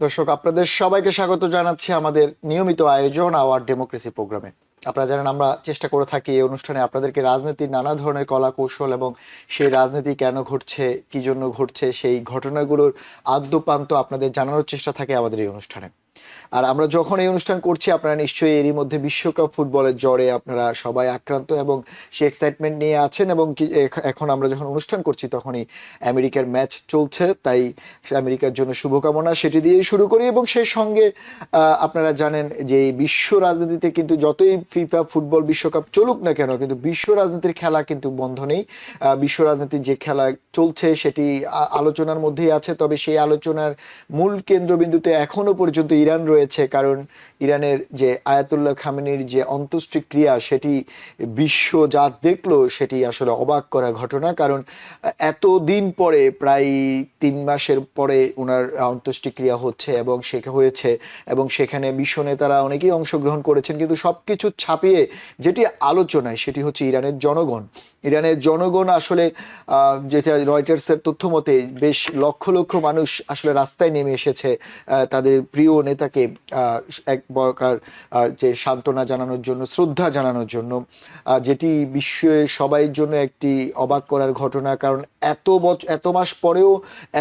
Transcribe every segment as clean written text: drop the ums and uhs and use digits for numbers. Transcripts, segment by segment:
দর্শক, আপনাদের সবাইকে স্বাগত জানাচ্ছি আমাদের নিয়মিত আয়োজন আওয়ার ডেমোক্রেসি প্রোগ্রামে। আপনারা জানেন আমরা চেষ্টা করে থাকি এই অনুষ্ঠানে আপনাদেরকে রাজনীতির নানা ধরনের কলা কৌশল এবং সেই রাজনীতি কেন ঘটছে, কি জন্য ঘটছে, সেই ঘটনাগুলোর আদ্যোপান্ত আপনাদের জানানোর চেষ্টা থাকে আমাদের এই অনুষ্ঠানে। আর আমরা যখন এই অনুষ্ঠান করছি আপনারা নিশ্চয়ই এরই মধ্যে বিশ্বকাপ ফুটবলের জ্বরে আপনারা সবাই আক্রান্ত এবং সেই এক্সাইটমেন্ট নিয়ে আছেন। এবং এখন আমরা যখন অনুষ্ঠান করছি তখনই আমেরিকার ম্যাচ চলছে, তাই আমেরিকার জন্য শুভকামনা সেটি দিয়েই শুরু করি। এবং সেই সঙ্গে আপনারা জানেন যে এই বিশ্ব রাজনীতিতে কিন্তু যতই ফিফা ফুটবল বিশ্বকাপ চলুক না কেন, কিন্তু বিশ্ব রাজনীতির খেলা কিন্তু বন্ধ নেই। বিশ্ব রাজনীতির যে খেলা চলছে সেটি আলোচনার মধ্যেই আছে, তবে সেই আলোচনার মূল কেন্দ্রবিন্দুতে এখনো পর্যন্ত ইরান রয়েছে। কারণ ইরানের যে আয়াতুল্লাহ খামেনির যে অন্ত্যেষ্টিক্রিয়া সেটি বিশ্ব যা দেখলো সেটি আসলে অবাক করা ঘটনা। কারণ এতদিন পরে, প্রায় 3 মাসের পরে ওনার অন্ত্যেষ্টিক্রিয়া হচ্ছে এবং হয়েছে, এবং সেখানে বিশ্ব নেতারা অনেকেই অংশগ্রহণ করেছেন। কিন্তু সবকিছু ছাপিয়ে যেটি আলোচনায় সেটি হচ্ছে ইরানের জনগণ। ইরানের জনগণ আসলে যেটা রয়টার্সের তথ্য মতে বেশ লক্ষ লক্ষ মানুষ আসলে রাস্তায় নেমে এসেছে তাদের প্রিয় নেতাকে এক প্রকার যে সান্ত্বনা জানানোর জন্য, শ্রদ্ধা জানানোর জন্য, যেটি বিশ্বের সবাইয়ের জন্য একটি অবাক করার ঘটনা। কারণ এত মাস পরেও,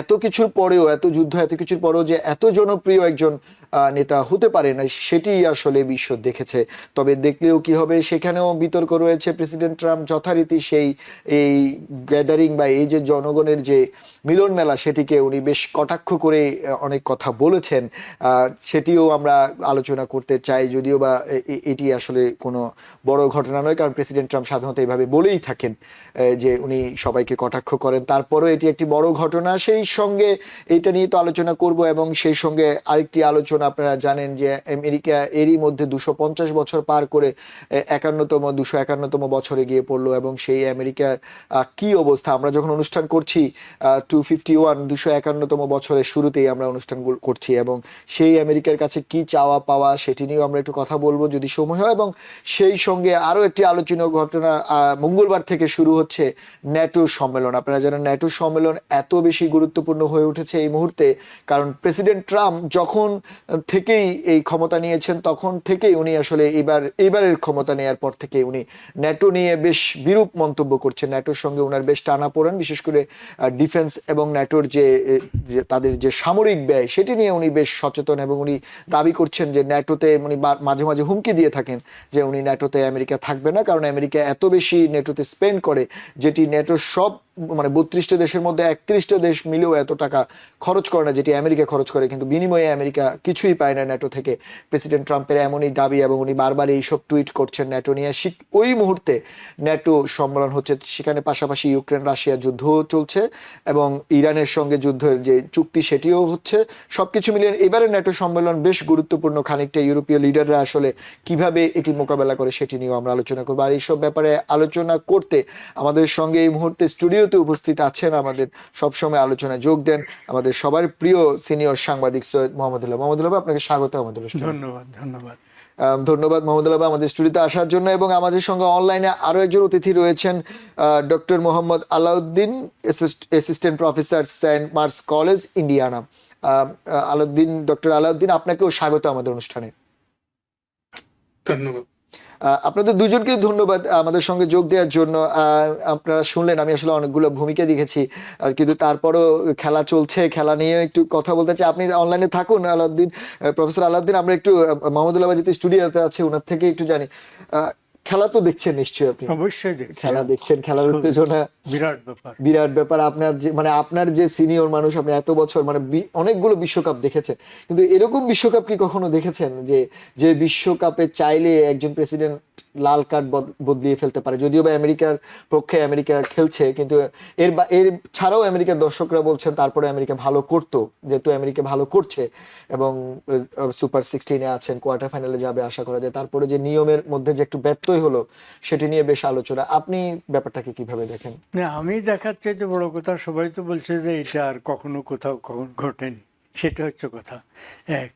এত কিছুর পরেও, এত যুদ্ধ, এত কিছুর পরেও যে এত জনপ্রিয় একজন নেতা হতে পারে না সেটি আসলে বিশ্ব দেখেছে। তবে দেখলেও কি হবে, সেখানেও বিতর্ক রয়েছে। প্রেসিডেন্ট ট্রাম্প যথারীতি এই গ্যাদারিং বা এই যে জনগণের যে মিলন মেলা সেটিকে উনি বেশ কটাক্ষ করে অনেক কথা বলেছেন। সেটিও আমরা আলোচনা করতে চাই, যদিও বা এটি আসলে কোনো বড় ঘটনা নয়, কারণ প্রেসিডেন্ট ট্রাম্প সাধারণত এইভাবে বলেই থাকেন যে উনি সবাইকে কটাক্ষ করেন। তারপরেও এটি একটি বড় ঘটনা। সেই সঙ্গে এইটা নিয়ে তো আলোচনা করব, এবং সেই সঙ্গে আরেকটি আলোচনা, আপনারা জানেন যে আমেরিকা এরই মধ্যে 250 বছর পার করে 251তম বছরে গিয়ে পড়লো। এবং সেই আমেরিকার কি অবস্থা, আমরা যখন অনুষ্ঠান করছি 251তম বছরের শুরুতেই আমরা অনুষ্ঠান করছি, এবং সেই আমেরিকার কাছে কি চাওয়া পাওয়া সেটি নিয়েও আমরা একটু কথা বলবো যদি সময় হয়। এবং সেই সঙ্গে আরো একটি আলোচনীয় ঘটনা, মঙ্গলবার থেকে শুরু হচ্ছে ন্যাটো সম্মেলন। আপনারা জানেন ন্যাটো সম্মেলন এত বেশি গুরুত্বপূর্ণ হয়ে উঠেছে এই মুহূর্তে, কারণ প্রেসিডেন্ট ট্রাম্প যখন থেকেই এই ক্ষমতা নিয়েছেন তখন থেকেই উনি আসলে এবারের ক্ষমতা নেওয়ার পর থেকে উনি ন্যাটো নিয়ে বেশ বিরূপ মন্তব্য করছেন। ন্যাটোর সঙ্গে ওনার বেশ টানাপোড়েন, বিশেষ করে ডিফেন্স এবং ন্যাটোর যে তাদের যে সামরিক ব্যয় সেটি নিয়ে উনি বেশ সচেতন। এবং উনি দাবি করছেন যে ন্যাটোতে, উনি মাঝে মাঝে হুমকি দিয়ে থাকেন যে উনি ন্যাটোতে আমেরিকা থাকবে না, কারণ আমেরিকা এত বেশি ন্যাটোতে স্পেন্ড করে, যেটি ন্যাটোর সব 32টা দেশের মধ্যে 31টা দেশ মিলেও এত টাকা খরচ করে না যেটি আমেরিকা খরচ করে, কিন্তু বিনিময়ে আমেরিকা কিছুই পায় না ন্যাটো থেকে। প্রেসিডেন্ট ট্রাম্পের এমনই দাবি, এবং উনি বারবার এইসব টুইট করছেন ন্যাটো নিয়ে। ওই মুহূর্তে ন্যাটো সম্মেলন হচ্ছে, সেখানে পাশাপাশি ইউক্রেন রাশিয়া যুদ্ধ চলছে এবং ইরানের সঙ্গে যুদ্ধের যে চুক্তি সেটিও হচ্ছে। সবকিছু মিলিয়ে এবারে ন্যাটো সম্মেলন বেশ গুরুত্বপূর্ণ। খানিকটা ইউরোপীয় লিডাররা আসলে কিভাবে এটি মোকাবেলা করে সেটি নিয়েও আমরা আলোচনা করবো। আর এইসব ব্যাপারে আলোচনা করতে আমাদের সঙ্গে এই মুহূর্তে স্টুডিওতে উপস্থিত আছেন, আমাদের সবসময় আলোচনায় যোগ দেন আমাদের সবার প্রিয় সিনিয়র সাংবাদিক সৈয়দ মোহাম্মদুল্লাহ। মোহাম্মদুল্লাহ, আপনাকে স্বাগত আমাদের। ধন্যবাদ মোহাম্মদুল্লাহ আমাদের স্টুডিওতে আসার জন্য। এবং আমাদের সঙ্গে অনলাইনে আরো একজন অতিথি রয়েছেন, doctor Mohammad Alauddin, assistant professor Saint Mark's College, Indiana. Doctor Alauddin, আপনাকেও স্বাগত আমাদের অনুষ্ঠানে। ধন্যবাদ। আপনাদের দুজনকে ধন্যবাদ আমাদের সঙ্গে যোগ দেওয়ার জন্য। আপনারা শুনলেন আমি আসলে অনেকগুলো ভূমিকা দেখেছি, কিন্তু তারপরও খেলা চলছে, খেলা নিয়ে একটু কথা বলতে চাই। আপনি অনলাইনে থাকুন আলাউদ্দিন, প্রফেসর আলাউদ্দিন। আমরা একটু মোহাম্মদুল্লাহ যেহেতু স্টুডিওতে আছে ওনার থেকে একটু জানি, খেলা তো দেখছেন নিশ্চয়ই আপনি? অবশ্যই খেলা দেখছেন, খেলার উত্তেজনা বিরাট ব্যাপার। আপনার যে আপনার যে সিনিয়র মানুষ, আপনি এত বছর অনেকগুলো বিশ্বকাপ দেখেছেন, কিন্তু এরকম বিশ্বকাপ কি কখনো দেখেছেন যে বিশ্বকাপে চাইলে একজন প্রেসিডেন্ট লাল কার্ড বদলিয়ে ফেলতে পারে? যদিও বা আমেরিকার পক্ষে আমেরিকা খেলছে, কিন্তু এর ছাড়াও আমেরিকার দর্শকরা বলছেন তারপরে আমেরিকা ভালো করতো, যেহেতু আমেরিকা ভালো করছে এবং সুপার 16-এ আছেন, কোয়ার্টার ফাইনালে যাবে আশা করা যায়। তারপরে যে নিয়মের মধ্যে যে একটু ব্যত্যয় হলো সেটি নিয়ে বেশ আলোচনা। আপনি ব্যাপারটাকে কিভাবে দেখেন? না, আমি দেখার চাইতে বড় কথা, সবাই তো বলছে যে এটা আর কখনো কোথাও ঘটেনি, সেটা হচ্ছে কথা এক।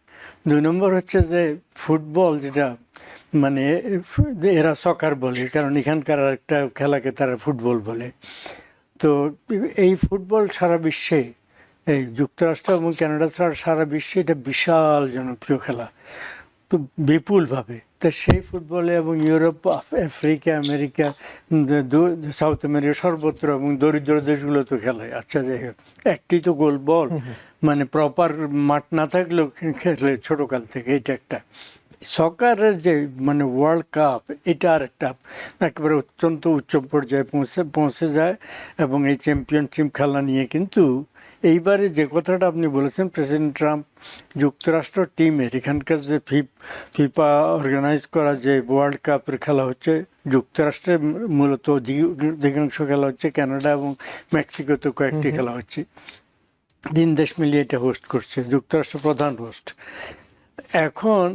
2 নম্বর হচ্ছে যে ফুটবল, যেটা মানে এরা সকার বলে, কারণ এখানকার একটা খেলাকে তারা ফুটবল বলে। তো এই ফুটবল সারা বিশ্বে এই যুক্তরাষ্ট্র এবং কানাডা ছাড়া সারা বিশ্বে এটা বিশাল জনপ্রিয় খেলা, তো বিপুলভাবে। তা সেই ফুটবলে এবং Europe, Africa, America, south America সর্বত্র এবং দরিদ্র দেশগুলো তো খেলায়। আচ্ছা, যাই হোক, একটি তো গোল বল, মানে প্রপার মাঠ না থাকলেও খেলে ছোটকাল থেকে। এটা একটা সকারের যে মানে ওয়ার্ল্ড কাপ, এটা আর একটা একেবারে অত্যন্ত উচ্চ পর্যায়ে পৌঁছে যায়। এবং এই চ্যাম্পিয়নশিপ খেলা নিয়ে কিন্তু এইবারে যে কথাটা আপনি বলেছেন, প্রেসিডেন্ট ট্রাম্প যুক্তরাষ্ট্র টিমের এখানকার যে ফিফা অর্গানাইজ করা যে ওয়ার্ল্ড কাপের খেলা হচ্ছে যুক্তরাষ্ট্রে, মূলত অধিকাংশ খেলা হচ্ছে কানাডা এবং মেক্সিকোতে কয়েকটি খেলা হচ্ছে, 3 দেশ মিলিয়ে এটা হোস্ট করছে, যুক্তরাষ্ট্র প্রধান হোস্ট। এখন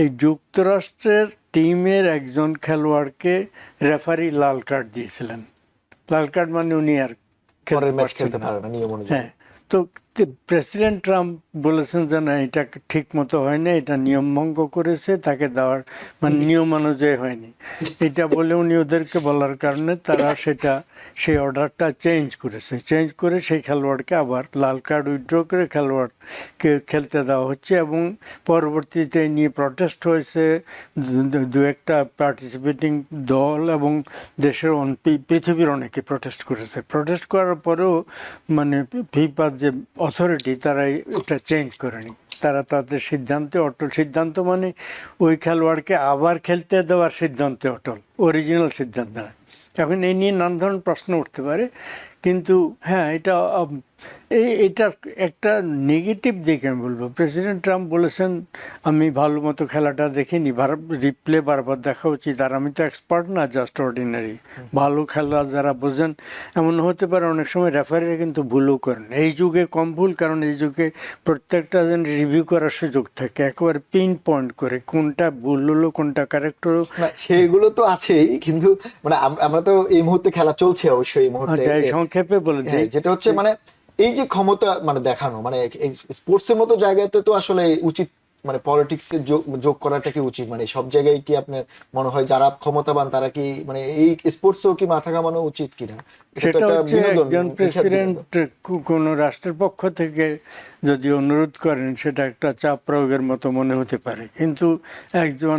এই যুক্তরাষ্ট্রের টিমের একজন খেলোয়াড়কে রেফারি লাল কার্ড দিয়েছিলেন। লাল কার্ড মানে উনি আর খেলতে পারে না নিয়ম অনুযায়ী। হ্যাঁ, তো প্রেসিডেন্ট ট্রাম্প বলেছেন যে না, এটা ঠিক মতো হয় না, এটা নিয়ম ভঙ্গ করেছে, তাকে দেওয়ার মানে নিয়ম অনুযায়ী হয়নি। এটা বলে উনি ওদেরকে বলার কারণে তারা সেই অর্ডারটা চেঞ্জ করেছে। চেঞ্জ করে সেই খেলোয়াড়কে আবার লাল কার্ড উইথড্র করে খেলোয়াড়কে খেলতে দেওয়া হচ্ছে। এবং পরবর্তীতে নিয়ে প্রটেস্ট হয়েছে, দু একটা পার্টিসিপেটিং দল এবং দেশের পৃথিবীর অনেকে প্রটেস্ট করেছে। প্রটেস্ট করার পরেও মানে ফিফার যে অথরিটি, তারা এটা চেঞ্জ করেনি। তারা তাদের সিদ্ধান্তে অটল। সিদ্ধান্ত মানে ওই খেলোয়াড়কে আবার খেলতে দেওয়ার সিদ্ধান্তে অটল, অরিজিনাল সিদ্ধান্ত না। এখন এই নিয়ে নানা ধরনের প্রশ্ন উঠতে পারে, কিন্তু হ্যাঁ, এটার একটা নেগেটিভ দিক আমি বলবো। প্রেসিডেন্ট ট্রাম্প বলেছেন আমি ভালো মতো খেলাটা দেখিনি, রিপ্লে বারবার দেখা উচিত। আর আমি তো এক্সপার্ট না, জাস্ট অর্ডিনারি। ভালো খেলা যারা বোঝেন, এমন হতে পারে অনেক সময় রেফারিরা কিন্তু ভুলও করেন। এই যুগে কম ভুল, কারণ এই যুগে প্রত্যেকটা যেন রিভিউ করার সুযোগ থাকে, একেবারে পিন পয়েন্ট করে কোনটা ভুল হলো কোনটা কারেক্ট হলো। সেগুলো তো আছেই, কিন্তু মানে আমরা তো এই মুহূর্তে খেলা চলছে অবশ্যই এই মুহূর্তে। সংক্ষেপে বলে দিই, যেটা হচ্ছে মানে এই যে ক্ষমতা মানে দেখানো, মানে স্পোর্টস এর মতো জায়গাতে তো আসলে উচিত মানে পলিটিক্স এর যোগ করাটা কি উচিত? মানে সব জায়গায় কি আপনার মনে হয় যারা ক্ষমতাবান তারা কি মানে এই স্পোর্টসও কি মাথা ঘামানো উচিত কিনা? সেটা হচ্ছে একজন প্রেসিডেন্ট কোন রাষ্ট্রের পক্ষ থেকে যদি অনুরোধ করেন, সেটা একটা চাপ প্রয়োগের মতো মনে হতে পারে। কিন্তু একজন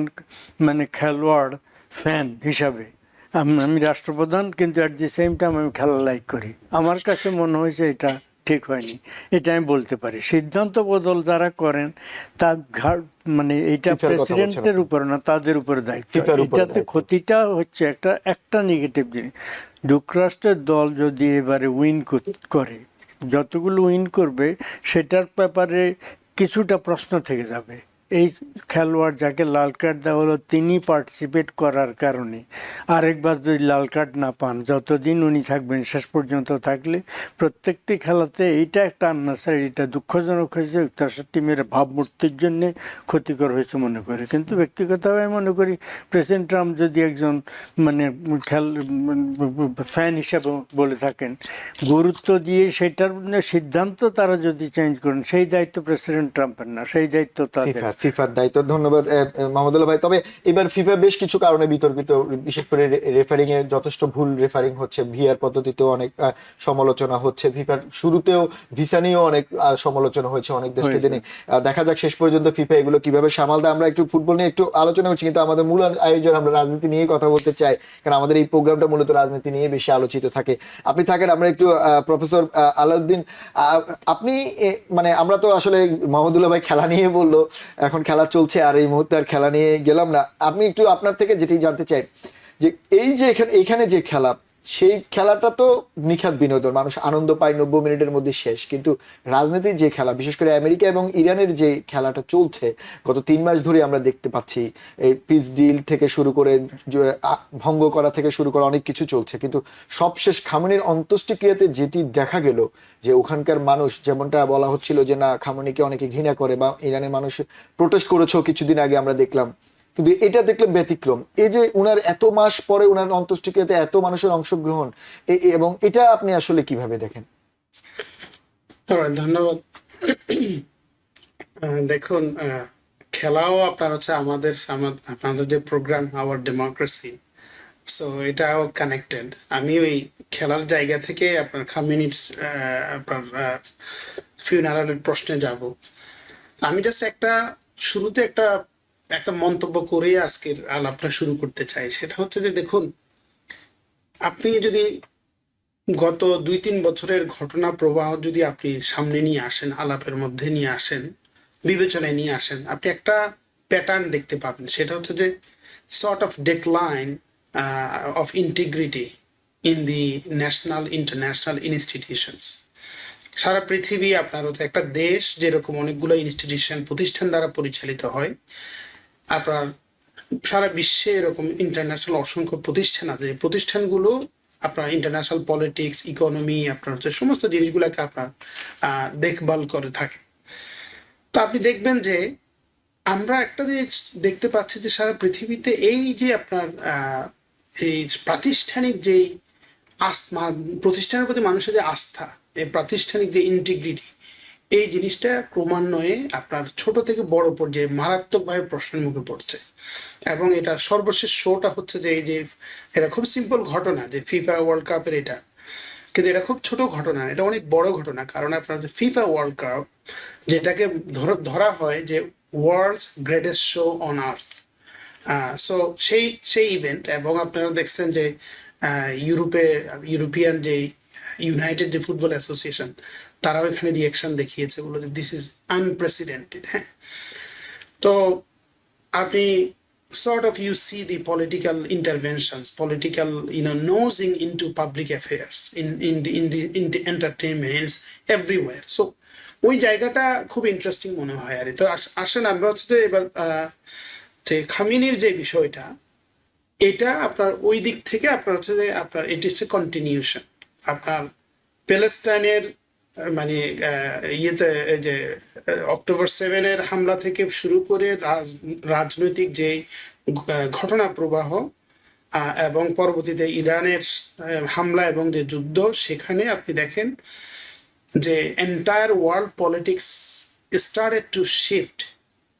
মানে খেলোয়াড় ফ্যান হিসাবে আমি রাষ্ট্রপ্রধান, কিন্তু অ্যাট দি সেম টাইম আমি খেলা লাইক করি, আমার কাছে মনে হয়েছে এটা ঠিক হয়নি, এটা আমি বলতে পারি। সিদ্ধান্ত বদল যারা করেন তা মানে এটা প্রেসিডেন্টের উপর না, তাদের উপরে দায়িত্ব। এটাতে ক্ষতিটা হচ্ছে একটা নেগেটিভ জিনিস। যুক্তরাষ্ট্রের দল যদি এবারে উইন করে, যতগুলো উইন করবে সেটার ব্যাপারে কিছুটা প্রশ্ন থেকে যাবে। এই খেলোয়াড় যাকে লাল কার্ড দেওয়া হলো, তিনি পার্টিসিপেট করার কারণে আরেকবার যদি লাল কার্ড না পান, যতদিন উনি থাকবেন শেষ পর্যন্ত থাকলে প্রত্যেকটি খেলাতে এইটা একটা আননেসারি, এটা দুঃখজনক হয়েছে, যুক্তরাষ্ট্র টিমের ভাবমূর্তির জন্য ক্ষতিকর হয়েছে মনে করে। কিন্তু ব্যক্তিগতভাবে মনে করি প্রেসিডেন্ট ট্রাম্প যদি একজন মানে ফ্যান হিসাবে বলে থাকেন, গুরুত্ব দিয়ে সেটার সিদ্ধান্ত তারা যদি চেঞ্জ করেন, সেই দায়িত্ব প্রেসিডেন্ট ট্রাম্পের না, সেই দায়িত্ব তাদের, ফিফার দায়িত্ব। ধন্যবাদ মাহমুদুল্লাহ ভাই। তবে এবার ফিফা বেশ কিছু কারণে বিতর্কিত, বিশেষ করে রেফারিং এ যথেষ্ট ভুল রেফারিং হচ্ছে, ভিআর পদ্ধতিতেও অনেক সমালোচনা হচ্ছে, ফিফার শুরুতেও ভিসা নিয়েও অনেক সমালোচনা হয়েছে অনেক দেশকে দিনে। দেখা যাক শেষ পর্যন্ত ফিফা এগুলো কিভাবে সামাল দেয়। আমরা একটু ফুটবল নিয়ে একটু আলোচনা করছি, কিন্তু আমাদের মূল আয়োজন আমরা রাজনীতি নিয়ে কথা বলতে চাই, কারণ আমাদের এই প্রোগ্রামটা মূলত রাজনীতি নিয়ে বেশি আলোচিত থাকে। আপনি থাকেন, আমরা একটু প্রফেসর আলাউদ্দিন, আপনি মানে আমরা তো আসলে মাহমুদুল্লাহ ভাই খেলা নিয়ে বললো, এখন খেলা চলছে আর এই মুহূর্তে আর খেলা নিয়ে গেলাম না। আপনি একটু আপনার থেকে যেটি জানতে চাই যে এই যে এখানে যে খেলা, সেই খেলাটা তো নিখাত বিনোদন, মানুষ আনন্দ পায়, 90 মিনিটের মধ্যে শেষ। কিন্তু রাজনীতির যে খেলা, বিশেষ করে আমেরিকা এবং ইরানের যে খেলাটা চলছে গত 3 মাস ধরে আমরা দেখতে পাচ্ছি, এই পিস ডিল থেকে শুরু করে ভঙ্গ করা থেকে শুরু করে অনেক কিছু চলছে, কিন্তু সবশেষ খামেনির অন্ত্যেষ্টিক্রিয়াতে যেটি দেখা গেল যে ওখানকার মানুষ, যেমনটা বলা হচ্ছিল যে না খামেনিকে অনেকে ঘৃণা করে, বা ইরানের মানুষ প্রোটেস্ট করেছে কিছুদিন আগে আমরা দেখলাম, কিন্তু এটা দেখলাম ব্যতিক্রম। এই যে উনার এত মাস পরে উনার অন্ত্যেষ্টিক্রিয়াতে এত মানুষের অংশগ্রহণ, এবং এটা আপনি আসলে কিভাবে দেখেন? ধন্যবাদ। দেখুন, খেলাও আপনার হচ্ছে আমাদের যে প্রোগ্রাম আওয়ার ডেমোক্রেসি, সো এটাও কানেক্টেড। আমি ওই খেলার জায়গা থেকে আপনার খামেনির আপনার ফিউনারালের প্রশ্নে যাব। আমি জাস্ট শুরুতে একটা একটা মন্তব্য করে আজকের আলাপটা শুরু করতে চাই। সেটা হচ্ছে যে দেখুন, আপনি যদি গত 2-3 বছরের ঘটনা প্রবাহ যদি আপনি সামনে নিয়ে আসেন, আলাপের মধ্যে নিয়ে আসেন, বিবেচনায় নিয়ে আসেন, আপনি একটা প্যাটার্ন দেখতে পাবেন। সেটা হচ্ছে যে sort of decline of integrity in the national international institutions. সারা পৃথিবী আপনার হচ্ছে একটা দেশ যেরকম অনেকগুলো ইনস্টিটিউশন প্রতিষ্ঠান দ্বারা পরিচালিত হয়, আপনার সারা বিশ্বে এরকম ইন্টারন্যাশনাল অসংখ্য প্রতিষ্ঠান আছে। প্রতিষ্ঠানগুলো আপনার ইন্টারন্যাশনাল পলিটিক্স, ইকোনমি, আপনার হচ্ছে সমস্ত জিনিসগুলোকে আপনার দেখভাল করে থাকে। তো আপনি দেখবেন যে আমরা একটা জিনিস দেখতে পাচ্ছি যে সারা পৃথিবীতে এই যে আপনার এই প্রাতিষ্ঠানিক যেই প্রতিষ্ঠানের প্রতি মানুষের যে আস্থা, এই প্রাতিষ্ঠানিক যে ইন্টিগ্রিটি, এই জিনিসটা ক্রমান্বয়ে আপনার ছোট থেকে বড় পর্যায়ে মারাত্মকভাবে প্রশ্নের মুখে পড়ছে। এবং এটা সর্বশেষ শোটা হচ্ছে যে এই যে এটা খুব সিম্পল ঘটনা যে ফিফা ওয়ার্ল্ড কাপের, এটা কিন্তু এটা খুব ছোট ঘটনা, এটা অনেক বড় ঘটনা। কারণ আপনার যে ফিফা ওয়ার্ল্ড কাপ, যেটাকে ধরা হয় যে world's greatest show on earth, so সেই ইভেন্ট। এবং আপনারা দেখছেন যে ইউরোপিয়ান যে ইউনাইটেড যে ফুটবল অ্যাসোসিয়েশন, তারাও এখানে রিয়াকশন দেখিয়েছে, বলে যে দিস ইজ আনপ্রেসিডেন্টেড। হ্যাঁ, তো আপনি sort of you see the political interventions, political nosing into public affairs in the entertainment everywhere. So ওই জায়গাটা খুব ইন্টারেস্টিং মনে হয়। আর তো আসেন আমরা হচ্ছে যে এবার যে খামেনির যে বিষয়টা, এটা আপনার ওই দিক থেকে আপনার হচ্ছে যে আপনার ইট ইস এ কন্টিনিউশন। আপনার প্যালেস্টাইনের মানে ইয়েতে যে অক্টোবর 7-এর হামলা থেকে শুরু করে রাজনৈতিক যে ঘটনা প্রবাহ এবং পরবর্তীতে ইরানের হামলা এবং যে যুদ্ধ, সেখানে আপনি দেখেন যে entire world politics started to shift.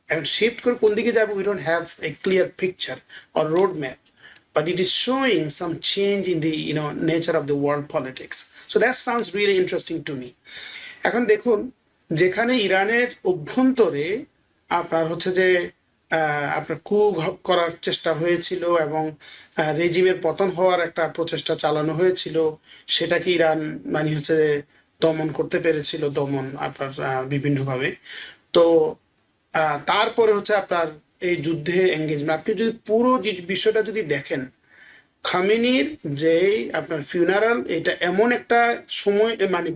এখন শিফট করে কোন দিকে যাবে, we don't have a clear picture or road map, but it is showing some change in the nature of the world politics. So that sounds really interesting to me. এখন দেখুন, যেখানে ইরানের অভ্যন্তরে আপনার হচ্ছে যে আপনার কু করার চেষ্টা হয়েছিল এবং রেজিমের পতন হওয়ার একটা প্রচেষ্টা চালানো হয়েছিল, সেটাকে ইরান মানে হচ্ছে দমন করতে পেরেছিল, দমন আপনার বিভিন্নভাবে। তো তারপরে হচ্ছে আপনার এই যুদ্ধে এঙ্গেজমেন্ট, আপনি যদি পুরো বিষয়টা যদি দেখেন, খামেনির যে আপনার ফিউনারাল, এটা এমন একটা সময় মানে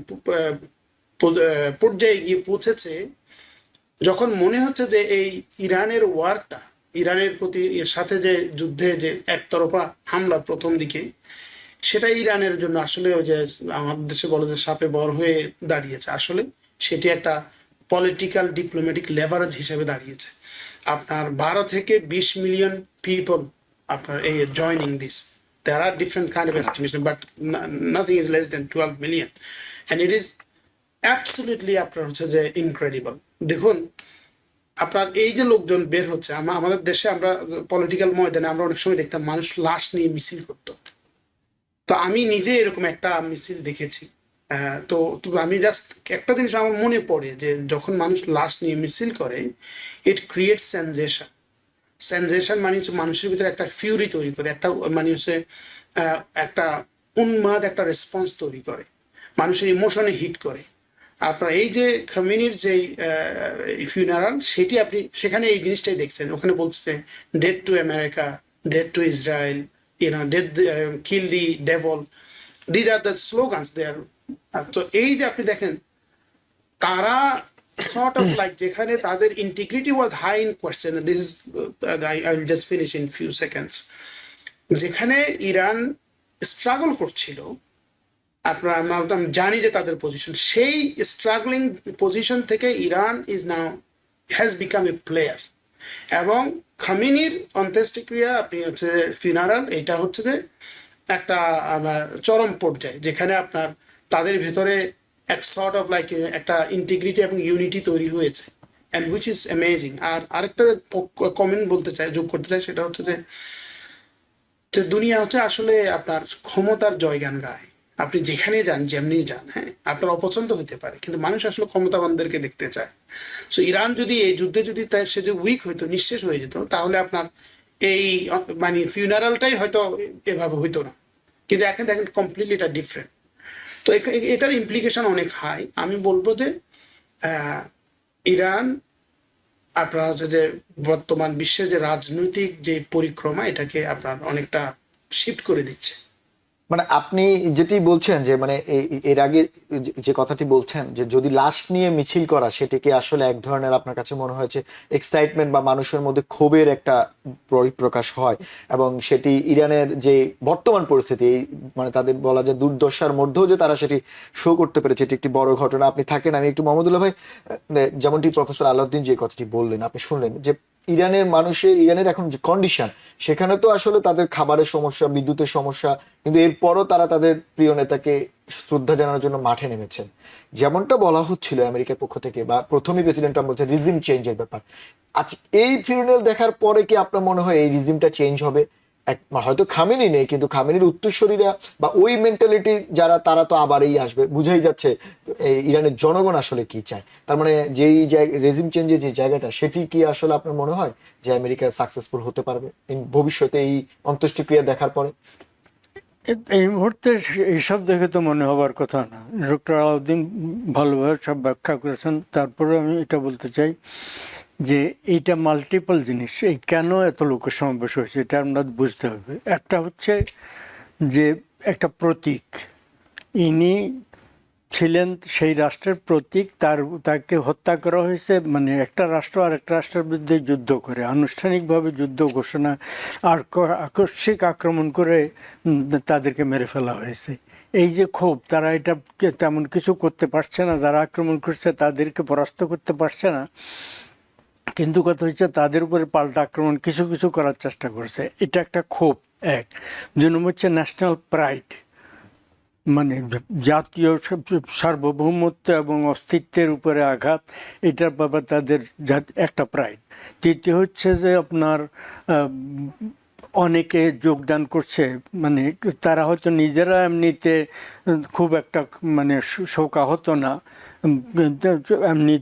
পর্যায়ে গিয়ে পৌঁছেছে যখন মনে হচ্ছে যে এই ইরানের ওয়ারটা, ইরানের প্রতি এর সাথে যে যুদ্ধে যে একতরফা হামলা প্রথম দিকে, সেটা ইরানের জন্য আসলে ওই যে আমাদের দেশে বলে যে সাপে বর হয়ে দাঁড়িয়েছে। আসলে সেটি একটা পলিটিক্যাল ডিপ্লোম্যাটিক লেভারেজ হিসেবে দাঁড়িয়েছে। আপনার 12 থেকে 20 মিলিয়ন পিপল আপনার এই joining this. There are different kind of estimation, but nothing is less than 12 million, and it is absolutely আপনার হচ্ছে যে ইনক্রেডিবল। দেখুন, আপনার এই যে লোকজন বের হচ্ছে, আমাদের দেশে আমরা পলিটিক্যাল ময়দানে আমরা অনেক সময় দেখতাম মানুষ লাশ নিয়ে মিছিল করতো। তো আমি নিজে এরকম একটা মিছিল দেখেছি। তো আমি জাস্ট একটা জিনিস আমার মনে পড়ে যে যখন মানুষ লাশ নিয়ে মিছিল করে, ইট ক্রিয়েটস সেনসেশন। সেনসেশন মানে হচ্ছে মানুষের ভিতরে একটা ফিউরি তৈরি করে, একটা মানে হচ্ছে একটা উন্মাদ একটা রেসপন্স তৈরি করে, মানুষের ইমোশনে হিট করে। আপনার এই যে খামেনির যে ফিউনারাল, সেটি আপনি সেখানে এই জিনিসটাই দেখছেন। ওখানে বলছে death to America, death to Israel, death kill the devil, these are the slogans there. তো এই যে আপনি দেখেন, তারা sort of like যেখানে তাদের integrity was high in question. This is I will just finish in few seconds. যেখানে Iran struggle করছিল, আপনারা আমরা জানি যে তাদের পজিশন, সেই স্ট্রাগলিং পজিশন থেকে Iran is now has become a player. এবং খামেনির অন্ত্যেষ্টিক্রিয়া আপনি হচ্ছে ফিউনারাল, এটা হচ্ছে যে একটা চরম পর্যায়ে, যেখানে আপনার তাদের ভেতরে এক সর্ট অফ লাইক একটা ইন্টিগ্রিটি এবং ইউনিটি তৈরি হয়েছে, অ্যান্ড হুইচ ইজ অ্যামেজিং। আর আরেকটা কমেন্ট বলতে চাই, যোগ করতে চাই, সেটা হচ্ছে যে দুনিয়া হচ্ছে আসলে আপনার ক্ষমতার জয়গান গায়। আপনি যেখানে যান যেমনি যান, হ্যাঁ, আপনার অপছন্দ হতে পারে, কিন্তু মানুষ আসলে ক্ষমতাবানদেরকে দেখতে চায়। তো ইরান যদি এই যুদ্ধে যদি সে যে উইক হইতো, নিঃশেষ হয়ে যেত, তাহলে আপনার এই মানে ফিউনারালটাই হয়তো এভাবে হইতো না। কিন্তু এখন দেখেন কমপ্লিটলি এটা ডিফারেন্ট। তো এটার ইমপ্লিকেশন অনেক হাই। আমি বলবো যে ইরান আপনার হচ্ছে যে বর্তমান বিশ্বের যে রাজনৈতিক যে পরিক্রমা, এটাকে আপনার অনেকটা শিফট করে দিচ্ছে। মানে আপনি যেটি বলছেন যে মানে এর আগে যে কথাটি বলছেন যে যদি লাশ নিয়ে মিছিল করা, সেটিকে আসলে এক ধরনের আপনার কাছে মনে হয়েছে এক্সাইটমেন্ট বা মানুষের মধ্যে ক্ষোভের একটা পরিপ্রকাশ হয়, এবং সেটি ইরানের যে বর্তমান পরিস্থিতি, মানে তাদের বলা যায় দুর্দশার মধ্যেও যে তারা সেটি শো করতে পেরেছে, এটি একটি বড় ঘটনা। আপনি থাকেন, আমি একটু মোহাম্মদুল্লাহ ভাই, যেমনটি প্রফেসর আলাউদ্দিন যে কথাটি বললেন, আপনি শুনলেন যে ইরানের এখন যে কন্ডিশন, সেখানে তো আসলে তাদের খাবারের সমস্যা, বিদ্যুতের সমস্যা, কিন্তু এরপরও তারা তাদের প্রিয় নেতাকে শ্রদ্ধা জানানোর জন্য মাঠে নেমেছেন। যেমনটা বলা হচ্ছিল আমেরিকার পক্ষ থেকে, বা প্রথমেই প্রেসিডেন্ট ট্রাম্প বলছে রিজিম চেঞ্জের ব্যাপার। আচ্ছা, এই ফিউনাল দেখার পরে কি আপনার মনে হয় এই রিজিমটা চেঞ্জ হবে? হয়তো খামেনি নেই, কিন্তু খামেনির উত্তরসূরিরা বা ওই মেন্টালিটি যারা, তারা তো আবারই আসবে, বুঝাই যাচ্ছে ইরানের জনগণ আসলে কি চায়। তার মানে যেই রেজিম চেঞ্জের যে জায়গাটা, সেটি কি আসলে আপনার মনে হয় যে আমেরিকা সাকসেসফুল হতে পারবে ভবিষ্যতে এই অন্ত্যেষ্টিক্রিয়া দেখার পরে? এই মুহূর্তে এইসব দেখে তো মনে হবার কথা না। ডক্টর আলাউদ্দিন ভালোভাবে সব ব্যাখ্যা করেছেন। তারপরে আমি এটা বলতে চাই যে এইটা মাল্টিপল জিনিস। এই কেন এত লোকের সমাবেশ হয়েছে এটা আমরা বুঝতে হবে। একটা হচ্ছে যে একটা প্রতীক, ইনি ছিলেন সেই রাষ্ট্রের প্রতীক, তাকে হত্যা করা হয়েছে, মানে একটা রাষ্ট্র আর একটা রাষ্ট্রের বিরুদ্ধে যুদ্ধ করে, আনুষ্ঠানিকভাবে যুদ্ধ ঘোষণা আর আকস্মিক আক্রমণ করে তাদেরকে মেরে ফেলা হয়েছে। এই যে ক্ষোভ, তারা এটা তেমন কিছু করতে পারছে না, যারা আক্রমণ করছে তাদেরকে পরাস্ত করতে পারছে না, কিন্তু কথা হচ্ছে তাদের উপরে পাল্টা আক্রমণ কিছু কিছু করার চেষ্টা করছে। এটা একটা ক্ষোভ এক। দুই নম্বর হচ্ছে ন্যাশনাল প্রাইড, মানে জাতীয় সার্বভৌমত্ব এবং অস্তিত্বের উপরে আঘাত, এটার ব্যাপারে তাদের একটা প্রাইড। তৃতীয় হচ্ছে যে আপনার অনেকে যোগদান করছে, মানে তারা হয়তো নিজেরা এমনিতে খুব একটা মানে শোকাহত না, এমনি